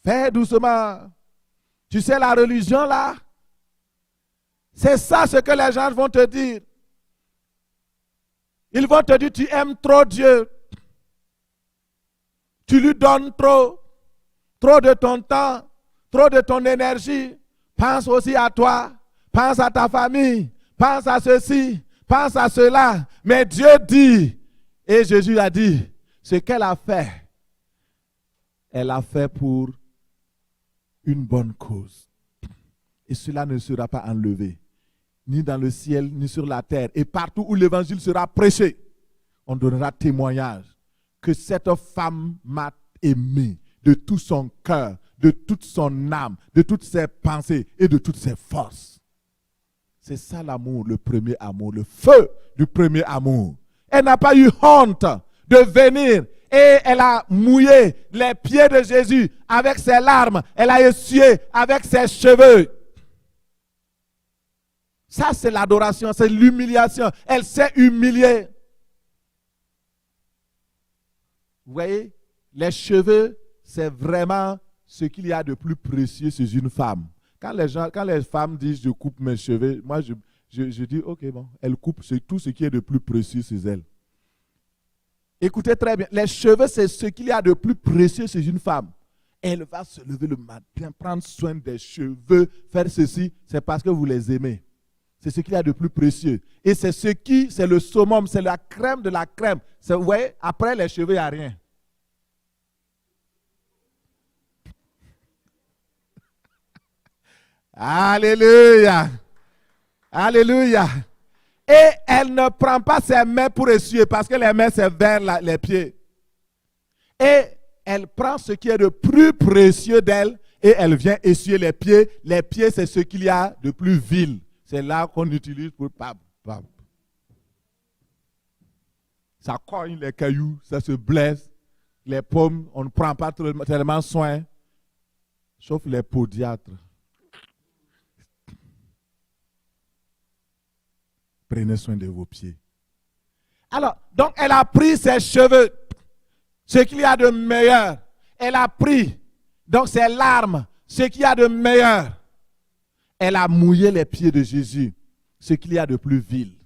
Fais doucement. Tu sais la religion là? C'est ça ce que les gens vont te dire. Ils vont te dire, tu aimes trop Dieu. Tu lui donnes trop. Trop de ton temps, trop de ton énergie. Pense aussi à toi. Pense à ta famille. Pense à ceci. Pense à cela. Mais Dieu dit, et Jésus a dit, ce qu'elle a fait, elle a fait pour une bonne cause. Et cela ne sera pas enlevé, ni dans le ciel, ni sur la terre. Et partout où l'évangile sera prêché, on donnera témoignage que cette femme m'a aimé de tout son cœur, de toute son âme, de toutes ses pensées et de toutes ses forces. C'est ça l'amour, le premier amour, le feu du premier amour. Elle n'a pas eu honte de venir et elle a mouillé les pieds de Jésus avec ses larmes. Elle a essuyé avec ses cheveux. Ça, c'est l'adoration, c'est l'humiliation. Elle s'est humiliée. Vous voyez, les cheveux, c'est vraiment ce qu'il y a de plus précieux chez une femme. Quand les femmes disent je coupe mes cheveux, moi je dis ok, bon, elle coupe tout ce qui est de plus précieux chez elle. Écoutez très bien, les cheveux, c'est ce qu'il y a de plus précieux chez une femme. Elle va se lever le matin, prendre soin des cheveux, faire ceci, c'est parce que vous les aimez. C'est ce qu'il y a de plus précieux. Et c'est le summum, c'est la crème de la crème. Vous voyez, après les cheveux, il n'y a rien. Alléluia. Alléluia. Et elle ne prend pas ses mains pour essuyer parce que les mains, c'est vers les pieds. Et elle prend ce qui est de plus précieux d'elle et elle vient essuyer les pieds. Les pieds, c'est ce qu'il y a de plus vil. C'est là qu'on utilise pour pap. Ça cogne les cailloux, ça se blesse. Les pommes, on ne prend pas tellement soin, sauf les podiatres. Prenez soin de vos pieds. Alors, donc elle a pris ses cheveux, ce qu'il y a de meilleur. Elle a pris, donc ses larmes, ce qu'il y a de meilleur. Elle a mouillé les pieds de Jésus, ce qu'il y a de plus vil.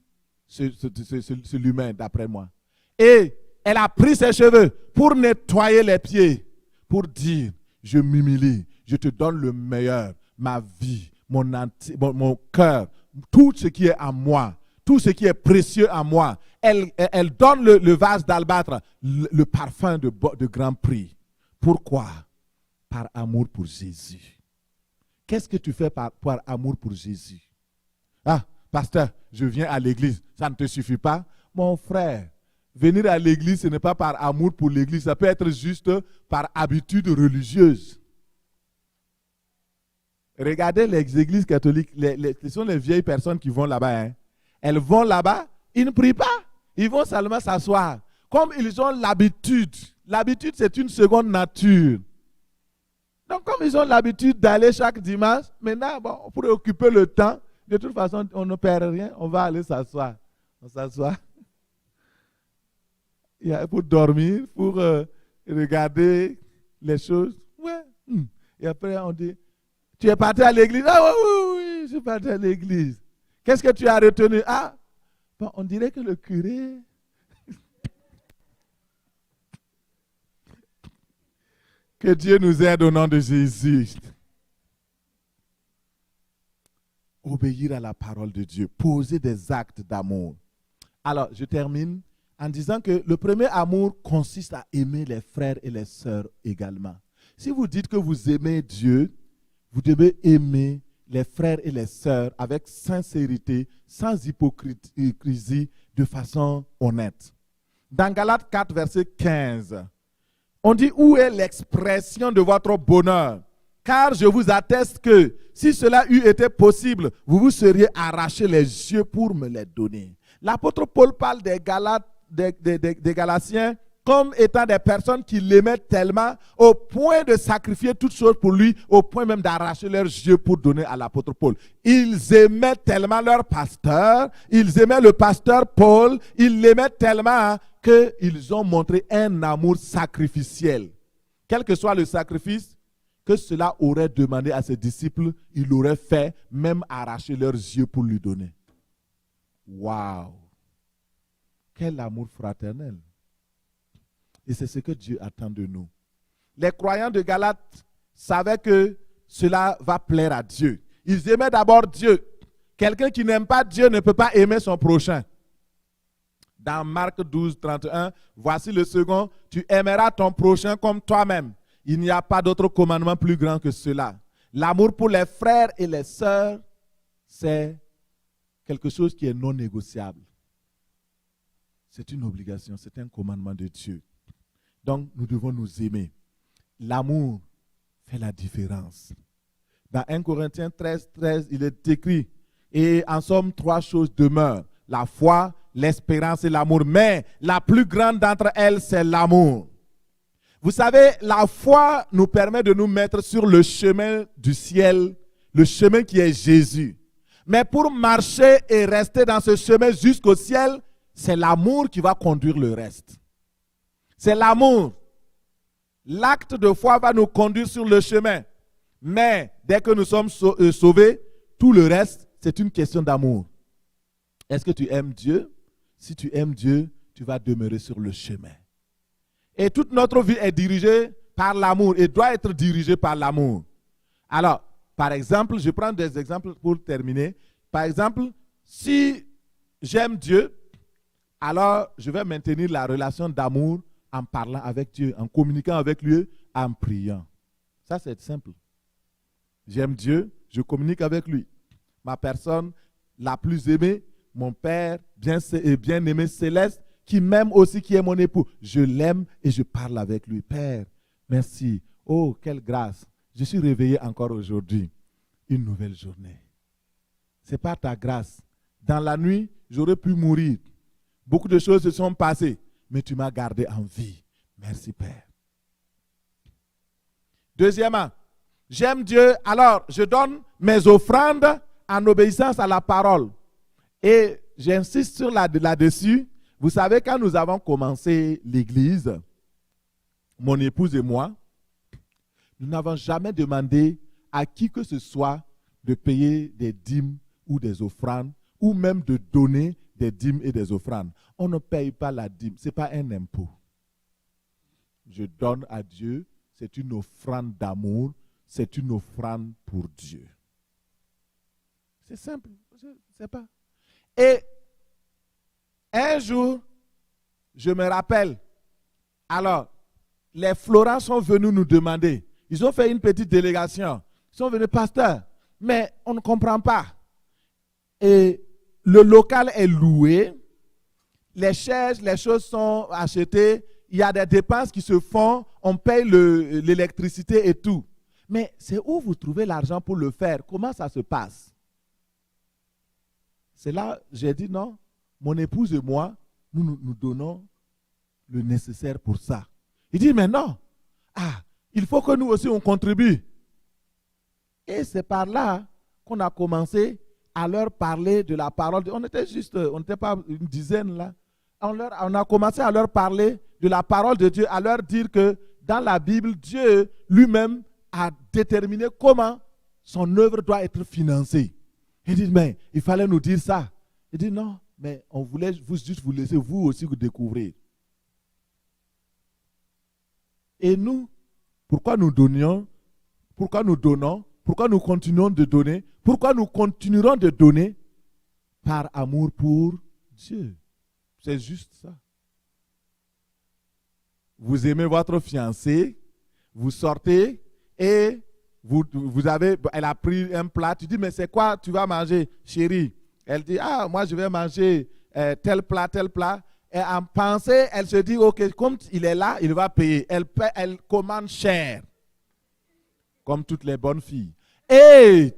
C'est l'humain, d'après moi. Et elle a pris ses cheveux pour nettoyer les pieds, pour dire, je m'humilie, je te donne le meilleur, ma vie, mon cœur, tout ce qui est à moi, tout ce qui est précieux à moi. Elle donne le vase d'albâtre, le parfum de grand prix. Pourquoi? Par amour pour Jésus. Qu'est-ce que tu fais par amour pour Jésus? Ah, pasteur, je viens à l'église. Ça ne te suffit pas? Mon frère, venir à l'église, ce n'est pas par amour pour l'église. Ça peut être juste par habitude religieuse. Regardez les églises catholiques. Ce sont les vieilles personnes qui vont là-bas. Hein. Elles vont là-bas, ils ne prient pas. Ils vont seulement s'asseoir. Comme ils ont l'habitude. L'habitude, c'est une seconde nature. Donc, comme ils ont l'habitude d'aller chaque dimanche, maintenant, bon, pour occuper le temps, de toute façon, on ne perd rien, on va aller s'asseoir. On s'assoit. Pour dormir, pour regarder les choses. Ouais. Et après, on dit, tu es parti à l'église? Ah oui, je suis parti à l'église. Qu'est-ce que tu as retenu? Ah, bon, on dirait que le curé... Que Dieu nous aide au nom de Jésus. Obéir à la parole de Dieu, poser des actes d'amour. Alors, je termine en disant que le premier amour consiste à aimer les frères et les sœurs également. Si vous dites que vous aimez Dieu, vous devez aimer les frères et les sœurs avec sincérité, sans hypocrisie, de façon honnête. Dans Galates 4, verset 15, on dit, où est l'expression de votre bonheur? Car je vous atteste que si cela eût été possible, vous vous seriez arraché les yeux pour me les donner. L'apôtre Paul parle des Galatiens comme étant des personnes qui l'aimaient tellement au point de sacrifier toutes choses pour lui, au point même d'arracher leurs yeux pour donner à l'apôtre Paul. Ils aimaient tellement leur pasteur, ils aimaient le pasteur Paul, ils l'aimaient tellement qu'ils ont montré un amour sacrificiel. Quel que soit le sacrifice que cela aurait demandé à ses disciples, il l'aurait fait, même arracher leurs yeux pour lui donner. Waouh! Quel amour fraternel! Et c'est ce que Dieu attend de nous. Les croyants de Galates savaient que cela va plaire à Dieu. Ils aimaient d'abord Dieu. Quelqu'un qui n'aime pas Dieu ne peut pas aimer son prochain. Dans Marc 12, 31, voici le second, tu aimeras ton prochain comme toi-même. Il n'y a pas d'autre commandement plus grand que cela. L'amour pour les frères et les sœurs, c'est quelque chose qui est non négociable. C'est une obligation, c'est un commandement de Dieu. Donc, nous devons nous aimer. L'amour fait la différence. Dans 1 Corinthiens 13, 13, il est écrit, et en somme, 3 choses demeurent. La foi, l'espérance et l'amour. Mais la plus grande d'entre elles, c'est l'amour. Vous savez, la foi nous permet de nous mettre sur le chemin du ciel, le chemin qui est Jésus. Mais pour marcher et rester dans ce chemin jusqu'au ciel, c'est l'amour qui va conduire le reste. C'est l'amour. L'acte de foi va nous conduire sur le chemin. Mais dès que nous sommes sauvés, tout le reste, c'est une question d'amour. Est-ce que tu aimes Dieu? Si tu aimes Dieu, tu vas demeurer sur le chemin. Et toute notre vie est dirigée par l'amour et doit être dirigée par l'amour. Alors, par exemple, je prends des exemples pour terminer. Par exemple, si j'aime Dieu, alors je vais maintenir la relation d'amour en parlant avec Dieu, en communiquant avec lui, en priant. Ça, c'est simple. J'aime Dieu, je communique avec lui. Ma personne la plus aimée, mon Père bien-aimé céleste, qui m'aime aussi, qui est mon époux. Je l'aime et je parle avec lui. Père, merci. Oh, quelle grâce. Je suis réveillé encore aujourd'hui. Une nouvelle journée. Ce n'est pas ta grâce. Dans la nuit, j'aurais pu mourir. Beaucoup de choses se sont passées, mais tu m'as gardé en vie. Merci, Père. Deuxièmement, j'aime Dieu, alors je donne mes offrandes en obéissance à la parole. Et j'insiste sur là-dessus. Vous savez, quand nous avons commencé l'église, mon épouse et moi, nous n'avons jamais demandé à qui que ce soit de payer des dîmes ou des offrandes, ou même de donner des dîmes et des offrandes. On ne paye pas la dîme, ce n'est pas un impôt. Je donne à Dieu, c'est une offrande d'amour, c'est une offrande pour Dieu. C'est simple, je ne sais pas. Et un jour, je me rappelle, alors, les Florents sont venus nous demander, ils ont fait une petite délégation, ils sont venus, pasteur, mais on ne comprend pas. Et le local est loué, les chaises, les choses sont achetées, il y a des dépenses qui se font, on paye l'électricité et tout. Mais c'est où vous trouvez l'argent pour le faire? Comment ça se passe? C'est là, j'ai dit non, mon épouse et moi, nous donnons le nécessaire pour ça. Il dit, mais non, il faut que nous aussi on contribue. Et c'est par là qu'on a commencé à leur parler de la parole. On était juste, on n'était pas une dizaine là. On a commencé à leur parler de la parole de Dieu, à leur dire que dans la Bible, Dieu lui-même a déterminé comment son œuvre doit être financée. Il dit, mais il fallait nous dire ça. Il dit, non, mais on voulait juste vous laisser vous aussi vous découvrir. Et nous, pourquoi nous donnons, pourquoi nous continuons de donner, pourquoi nous continuerons de donner? Par amour pour Dieu. C'est juste ça. Vous aimez votre fiancé, vous sortez et elle a pris un plat, tu dis, mais c'est quoi tu vas manger, chérie? Elle dit, moi je vais manger tel plat. Et en pensée, elle se dit, ok, comme il est là, il va payer. Elle commande cher, comme toutes les bonnes filles. Et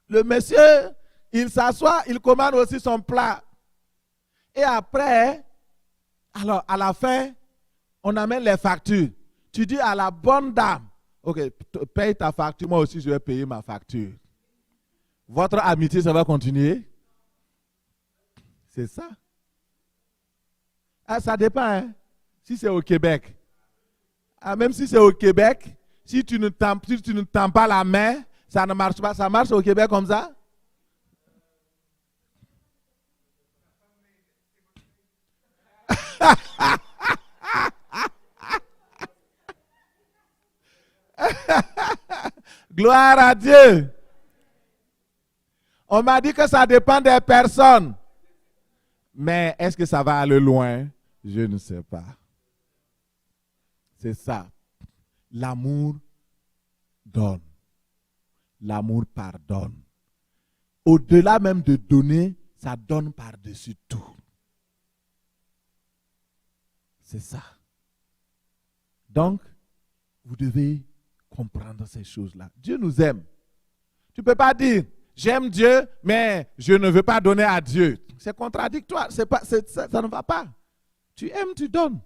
le monsieur, il s'assoit, il commande aussi son plat. Et après, alors à la fin, on amène les factures. Tu dis à la bonne dame, ok, paye ta facture, moi aussi je vais payer ma facture. Votre amitié, ça va continuer? C'est ça. Ça dépend, hein? Si c'est au Québec. Même si c'est au Québec, si tu ne tends pas la main, ça ne marche pas. Ça marche au Québec comme ça? Gloire à Dieu. On m'a dit que ça dépend des personnes. Mais est-ce que ça va aller loin? Je ne sais pas. C'est ça. L'amour donne. L'amour pardonne. Au-delà même de donner, ça donne par-dessus tout. C'est ça. Donc, vous devez comprendre ces choses-là. Dieu nous aime. Tu ne peux pas dire, j'aime Dieu, mais je ne veux pas donner à Dieu. C'est contradictoire. Ça ne va pas. Tu aimes, tu donnes.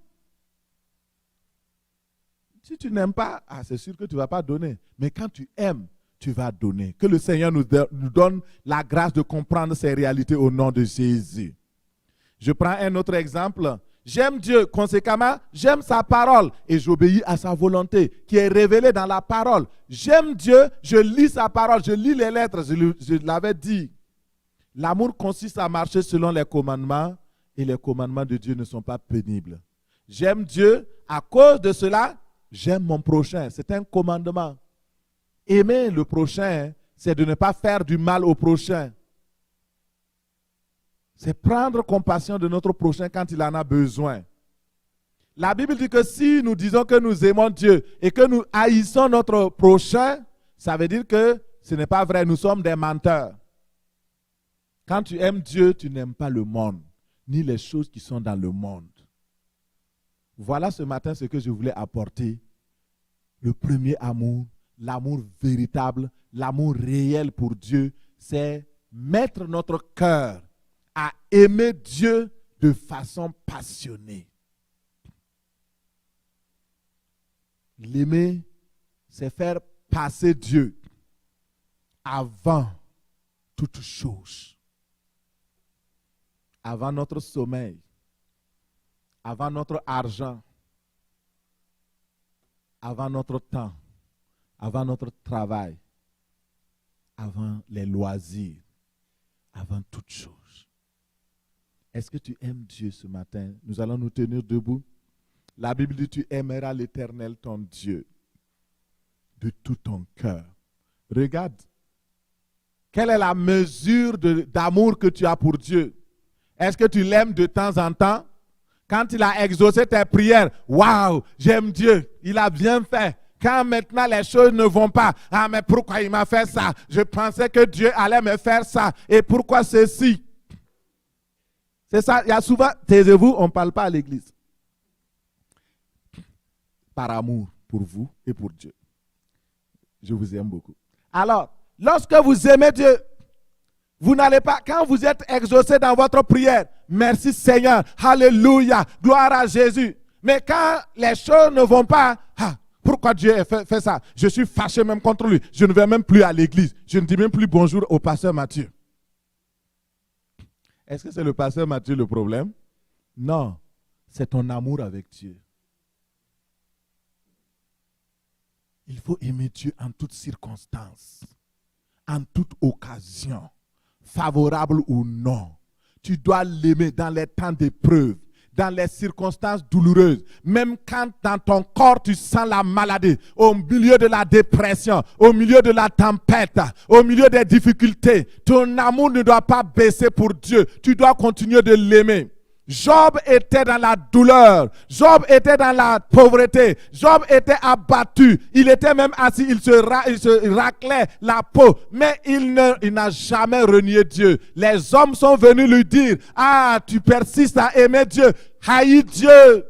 Si tu n'aimes pas, c'est sûr que tu ne vas pas donner. Mais quand tu aimes, tu vas donner. Que le Seigneur nous donne la grâce de comprendre ces réalités au nom de Jésus. Je prends un autre exemple. J'aime Dieu, conséquemment, j'aime sa parole et j'obéis à sa volonté qui est révélée dans la parole. J'aime Dieu, je lis sa parole, je lis les lettres, je l'avais dit. L'amour consiste à marcher selon les commandements et les commandements de Dieu ne sont pas pénibles. J'aime Dieu, à cause de cela, j'aime mon prochain. C'est un commandement. Aimer le prochain, c'est de ne pas faire du mal au prochain. C'est prendre compassion de notre prochain quand il en a besoin. La Bible dit que si nous disons que nous aimons Dieu et que nous haïssons notre prochain, ça veut dire que ce n'est pas vrai, nous sommes des menteurs. Quand tu aimes Dieu, tu n'aimes pas le monde, ni les choses qui sont dans le monde. Voilà ce matin ce que je voulais apporter. Le premier amour, l'amour véritable, l'amour réel pour Dieu, c'est mettre notre cœur à aimer Dieu de façon passionnée. L'aimer, c'est faire passer Dieu avant toute chose. Avant notre sommeil, avant notre argent, avant notre temps, avant notre travail, avant les loisirs, avant toute chose. Est-ce que tu aimes Dieu ce matin? Nous allons nous tenir debout. La Bible dit, tu aimeras l'Éternel ton Dieu de tout ton cœur. Regarde, quelle est la mesure d'amour que tu as pour Dieu? Est-ce que tu l'aimes de temps en temps? Quand il a exaucé tes prières, waouh, j'aime Dieu, il a bien fait. Quand maintenant les choses ne vont pas, ah mais pourquoi il m'a fait ça? Je pensais que Dieu allait me faire ça. Et pourquoi ceci? C'est ça, il y a souvent, taisez-vous, on ne parle pas à l'église. Par amour pour vous et pour Dieu. Je vous aime beaucoup. Alors, lorsque vous aimez Dieu, vous n'allez pas, quand vous êtes exaucé dans votre prière, merci Seigneur, alléluia, gloire à Jésus. Mais quand les choses ne vont pas, pourquoi Dieu a fait ça? Je suis fâché même contre lui. Je ne vais même plus à l'église. Je ne dis même plus bonjour au pasteur Mathieu. Est-ce que c'est le pasteur Mathieu le problème? Non, c'est ton amour avec Dieu. Il faut aimer Dieu en toutes circonstances, en toute occasion, favorable ou non. Tu dois l'aimer dans les temps d'épreuve, dans les circonstances douloureuses, même quand dans ton corps tu sens la maladie, au milieu de la dépression, au milieu de la tempête, au milieu des difficultés, ton amour ne doit pas baisser pour Dieu. Tu dois continuer de l'aimer. Job était dans la douleur, Job était dans la pauvreté, Job était abattu, il était même assis, il se raclait la peau, mais il n'a jamais renié Dieu. Les hommes sont venus lui dire, ah, tu persistes à aimer Dieu, haïs Dieu.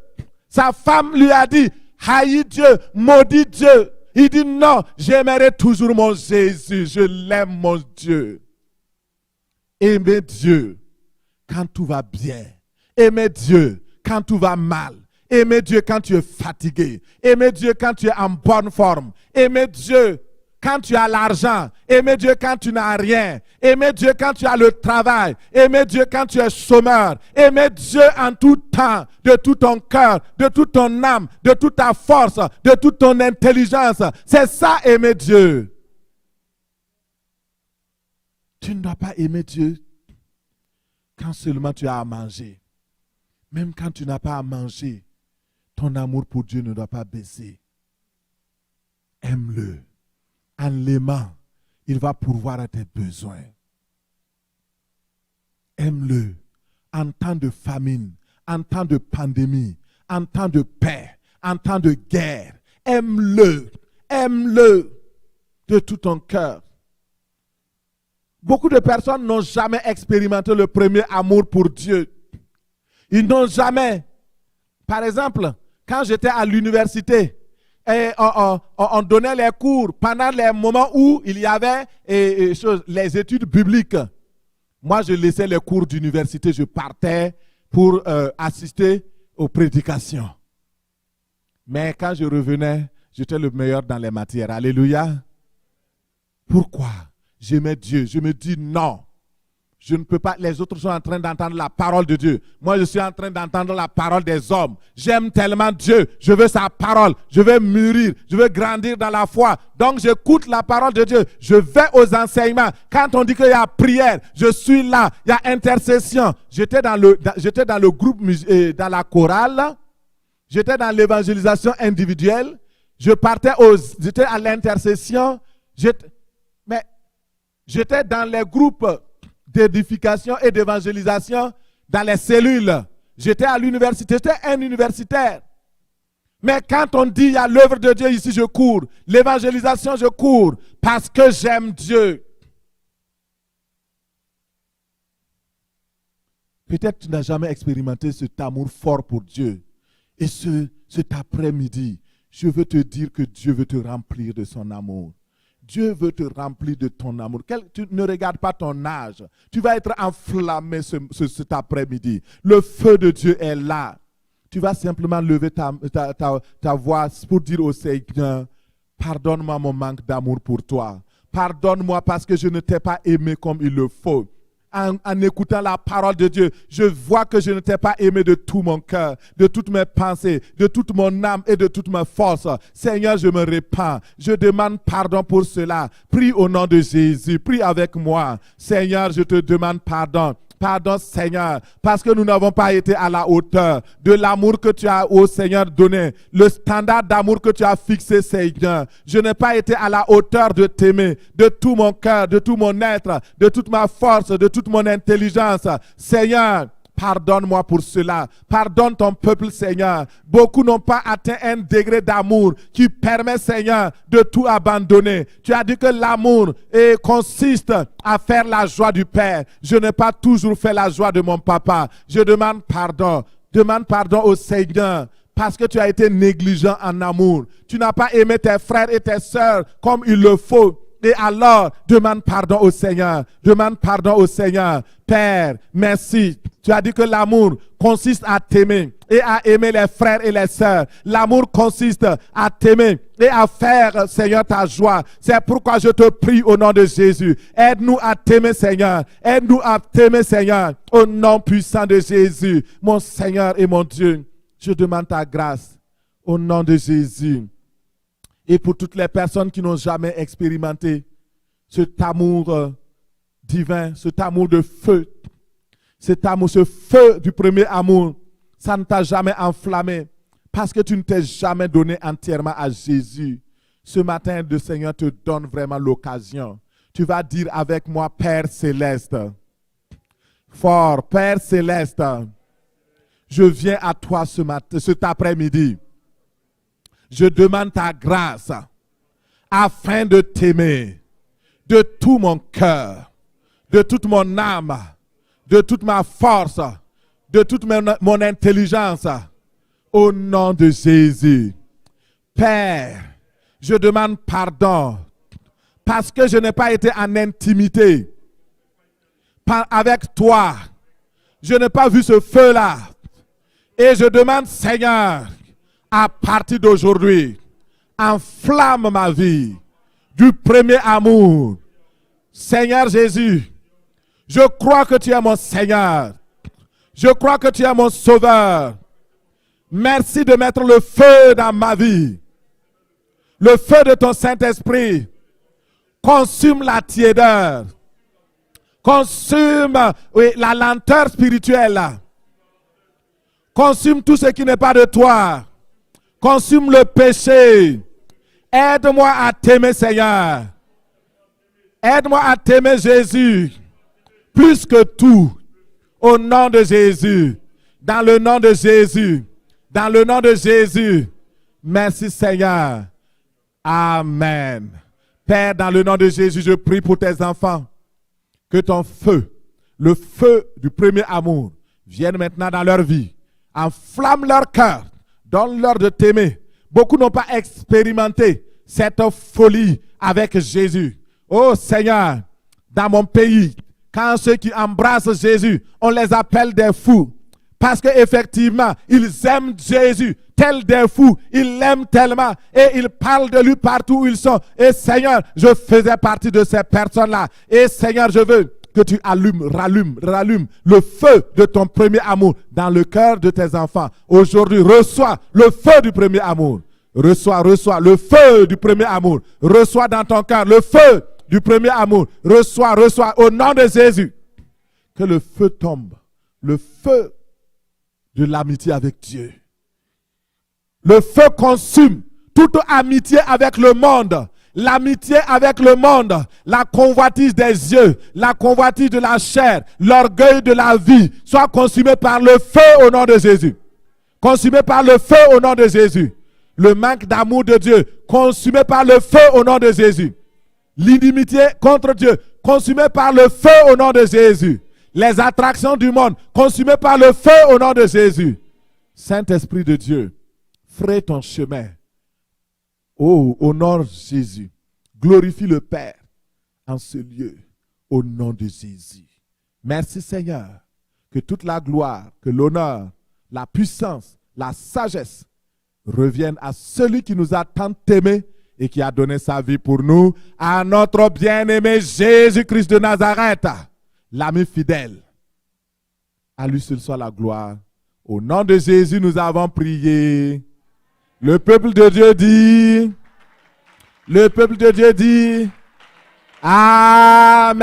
Sa femme lui a dit, haïs Dieu, maudit Dieu. Il dit non, j'aimerai toujours mon Jésus, je l'aime mon Dieu. Aimer Dieu quand tout va bien. Aimer Dieu quand tout va mal. Aimer Dieu quand tu es fatigué. Aimer Dieu quand tu es en bonne forme. Aimer Dieu quand tu as l'argent. Aimer Dieu quand tu n'as rien. Aimer Dieu quand tu as le travail. Aimer Dieu quand tu es chômeur. Aimer Dieu en tout temps, de tout ton cœur, de toute ton âme, de toute ta force, de toute ton intelligence. C'est ça aimer Dieu. Tu ne dois pas aimer Dieu quand seulement tu as à manger. Même quand tu n'as pas à manger, ton amour pour Dieu ne doit pas baisser. Aime-le. En l'aimant, il va pourvoir à tes besoins. Aime-le. En temps de famine, en temps de pandémie, en temps de paix, en temps de guerre. Aime-le. Aime-le de tout ton cœur. Beaucoup de personnes n'ont jamais expérimenté le premier amour pour Dieu. Ils n'ont jamais. Par exemple, quand j'étais à l'université, on donnait les cours pendant les moments où il y avait les études bibliques. Moi, je laissais les cours d'université, je partais pour assister aux prédications. Mais quand je revenais, j'étais le meilleur dans les matières. Alléluia. Pourquoi j'aimais Dieu? Je me dis non. Je ne peux pas. Les autres sont en train d'entendre la parole de Dieu. Moi, je suis en train d'entendre la parole des hommes. J'aime tellement Dieu. Je veux sa parole. Je veux mûrir. Je veux grandir dans la foi. Donc, j'écoute la parole de Dieu. Je vais aux enseignements. Quand on dit qu'il y a prière, je suis là. Il y a intercession. J'étais dans le groupe, dans la chorale. J'étais dans l'évangélisation individuelle. J'étais à l'intercession. Mais j'étais dans les groupes d'édification et d'évangélisation dans les cellules. J'étais à l'université, j'étais un universitaire. Mais quand on dit il y a l'œuvre de Dieu ici, je cours. L'évangélisation, je cours parce que j'aime Dieu. Peut-être tu n'as jamais expérimenté cet amour fort pour Dieu. Et cet après-midi, je veux te dire que Dieu veut te remplir de son amour. Dieu veut te remplir de ton amour. Tu ne regardes pas ton âge. Tu vas être enflammé cet après-midi. Le feu de Dieu est là. Tu vas simplement lever ta voix pour dire au Seigneur, pardonne-moi mon manque d'amour pour toi. Pardonne-moi parce que je ne t'ai pas aimé comme il le faut. En écoutant la parole de Dieu, je vois que je ne t'ai pas aimé de tout mon cœur, de toutes mes pensées, de toute mon âme et de toute ma force. Seigneur, je me répands. Je demande pardon pour cela. Prie au nom de Jésus. Prie avec moi. Seigneur, je te demande pardon. Pardon, Seigneur, parce que nous n'avons pas été à la hauteur de l'amour que tu as, au Seigneur, donné. Le standard d'amour que tu as fixé, Seigneur. Je n'ai pas été à la hauteur de t'aimer de tout mon cœur, de tout mon être, de toute ma force, de toute mon intelligence. Seigneur, pardonne-moi pour cela. Pardonne ton peuple, Seigneur. Beaucoup n'ont pas atteint un degré d'amour qui permet, Seigneur, de tout abandonner. Tu as dit que l'amour consiste à faire la joie du Père. Je n'ai pas toujours fait la joie de mon papa. Je demande pardon. Demande pardon au Seigneur. Parce que tu as été négligent en amour. Tu n'as pas aimé tes frères et tes sœurs comme il le faut. Et alors, demande pardon au Seigneur. Demande pardon au Seigneur. Père, merci. Tu as dit que l'amour consiste à t'aimer et à aimer les frères et les sœurs. L'amour consiste à t'aimer et à faire, Seigneur, ta joie. C'est pourquoi je te prie au nom de Jésus. Aide-nous à t'aimer, Seigneur. Aide-nous à t'aimer, Seigneur. Au nom puissant de Jésus. Mon Seigneur et mon Dieu, je demande ta grâce au nom de Jésus. Et pour toutes les personnes qui n'ont jamais expérimenté cet amour divin, cet amour de feu, cet amour, ce feu du premier amour, ça ne t'a jamais enflammé parce que tu ne t'es jamais donné entièrement à Jésus. Ce matin, le Seigneur te donne vraiment l'occasion. Tu vas dire avec moi, Père Céleste, fort, Père Céleste, je viens à toi ce matin, cet après-midi. Je demande ta grâce afin de t'aimer de tout mon cœur, de toute mon âme, de toute ma force, de toute mon intelligence, au nom de Jésus. Père, je demande pardon parce que je n'ai pas été en intimité avec toi. Je n'ai pas vu ce feu-là. Et je demande, Seigneur, à partir d'aujourd'hui, enflamme ma vie du premier amour. Seigneur Jésus, je crois que tu es mon Seigneur. Je crois que tu es mon Sauveur. Merci de mettre le feu dans ma vie. Le feu de ton Saint-Esprit consume la tiédeur. Consume la lenteur spirituelle. Consume tout ce qui n'est pas de toi. Consume le péché. Aide-moi à t'aimer, Seigneur. Aide-moi à t'aimer, Jésus. Plus que tout. Au nom de Jésus. Dans le nom de Jésus. Dans le nom de Jésus. Merci, Seigneur. Amen. Père, dans le nom de Jésus, je prie pour tes enfants. Que ton feu, le feu du premier amour, vienne maintenant dans leur vie. Enflamme leur cœur. Donne-leur de t'aimer. Beaucoup n'ont pas expérimenté cette folie avec Jésus. Oh Seigneur, dans mon pays, quand ceux qui embrassent Jésus, on les appelle des fous. parce qu'effectivement, ils aiment Jésus, tels des fous. Ils l'aiment tellement et ils parlent de lui partout où ils sont. Et Seigneur, je faisais partie de ces personnes-là. Et Seigneur, je veux que tu rallumes le feu de ton premier amour dans le cœur de tes enfants. Aujourd'hui, reçois le feu du premier amour. Reçois le feu du premier amour. Reçois dans ton cœur le feu du premier amour. Reçois au nom de Jésus. Que le feu tombe. Le feu de l'amitié avec Dieu. Le feu consume toute amitié avec le monde. L'amitié avec le monde, la convoitise des yeux, la convoitise de la chair, l'orgueil de la vie, soit consumé par le feu au nom de Jésus. Consumé par le feu au nom de Jésus. Le manque d'amour de Dieu, consumé par le feu au nom de Jésus. L'inimitié contre Dieu, consumé par le feu au nom de Jésus. Les attractions du monde, consumées par le feu au nom de Jésus. Saint-Esprit de Dieu, fraye ton chemin. Oh, honore Jésus. Glorifie le Père en ce lieu, au nom de Jésus. Merci Seigneur, que toute la gloire, que l'honneur, la puissance, la sagesse reviennent à celui qui nous a tant aimés et qui a donné sa vie pour nous, à notre bien-aimé Jésus-Christ de Nazareth, l'ami fidèle. À lui seul soit la gloire. Au nom de Jésus, nous avons prié. Le peuple de Dieu dit, Amen.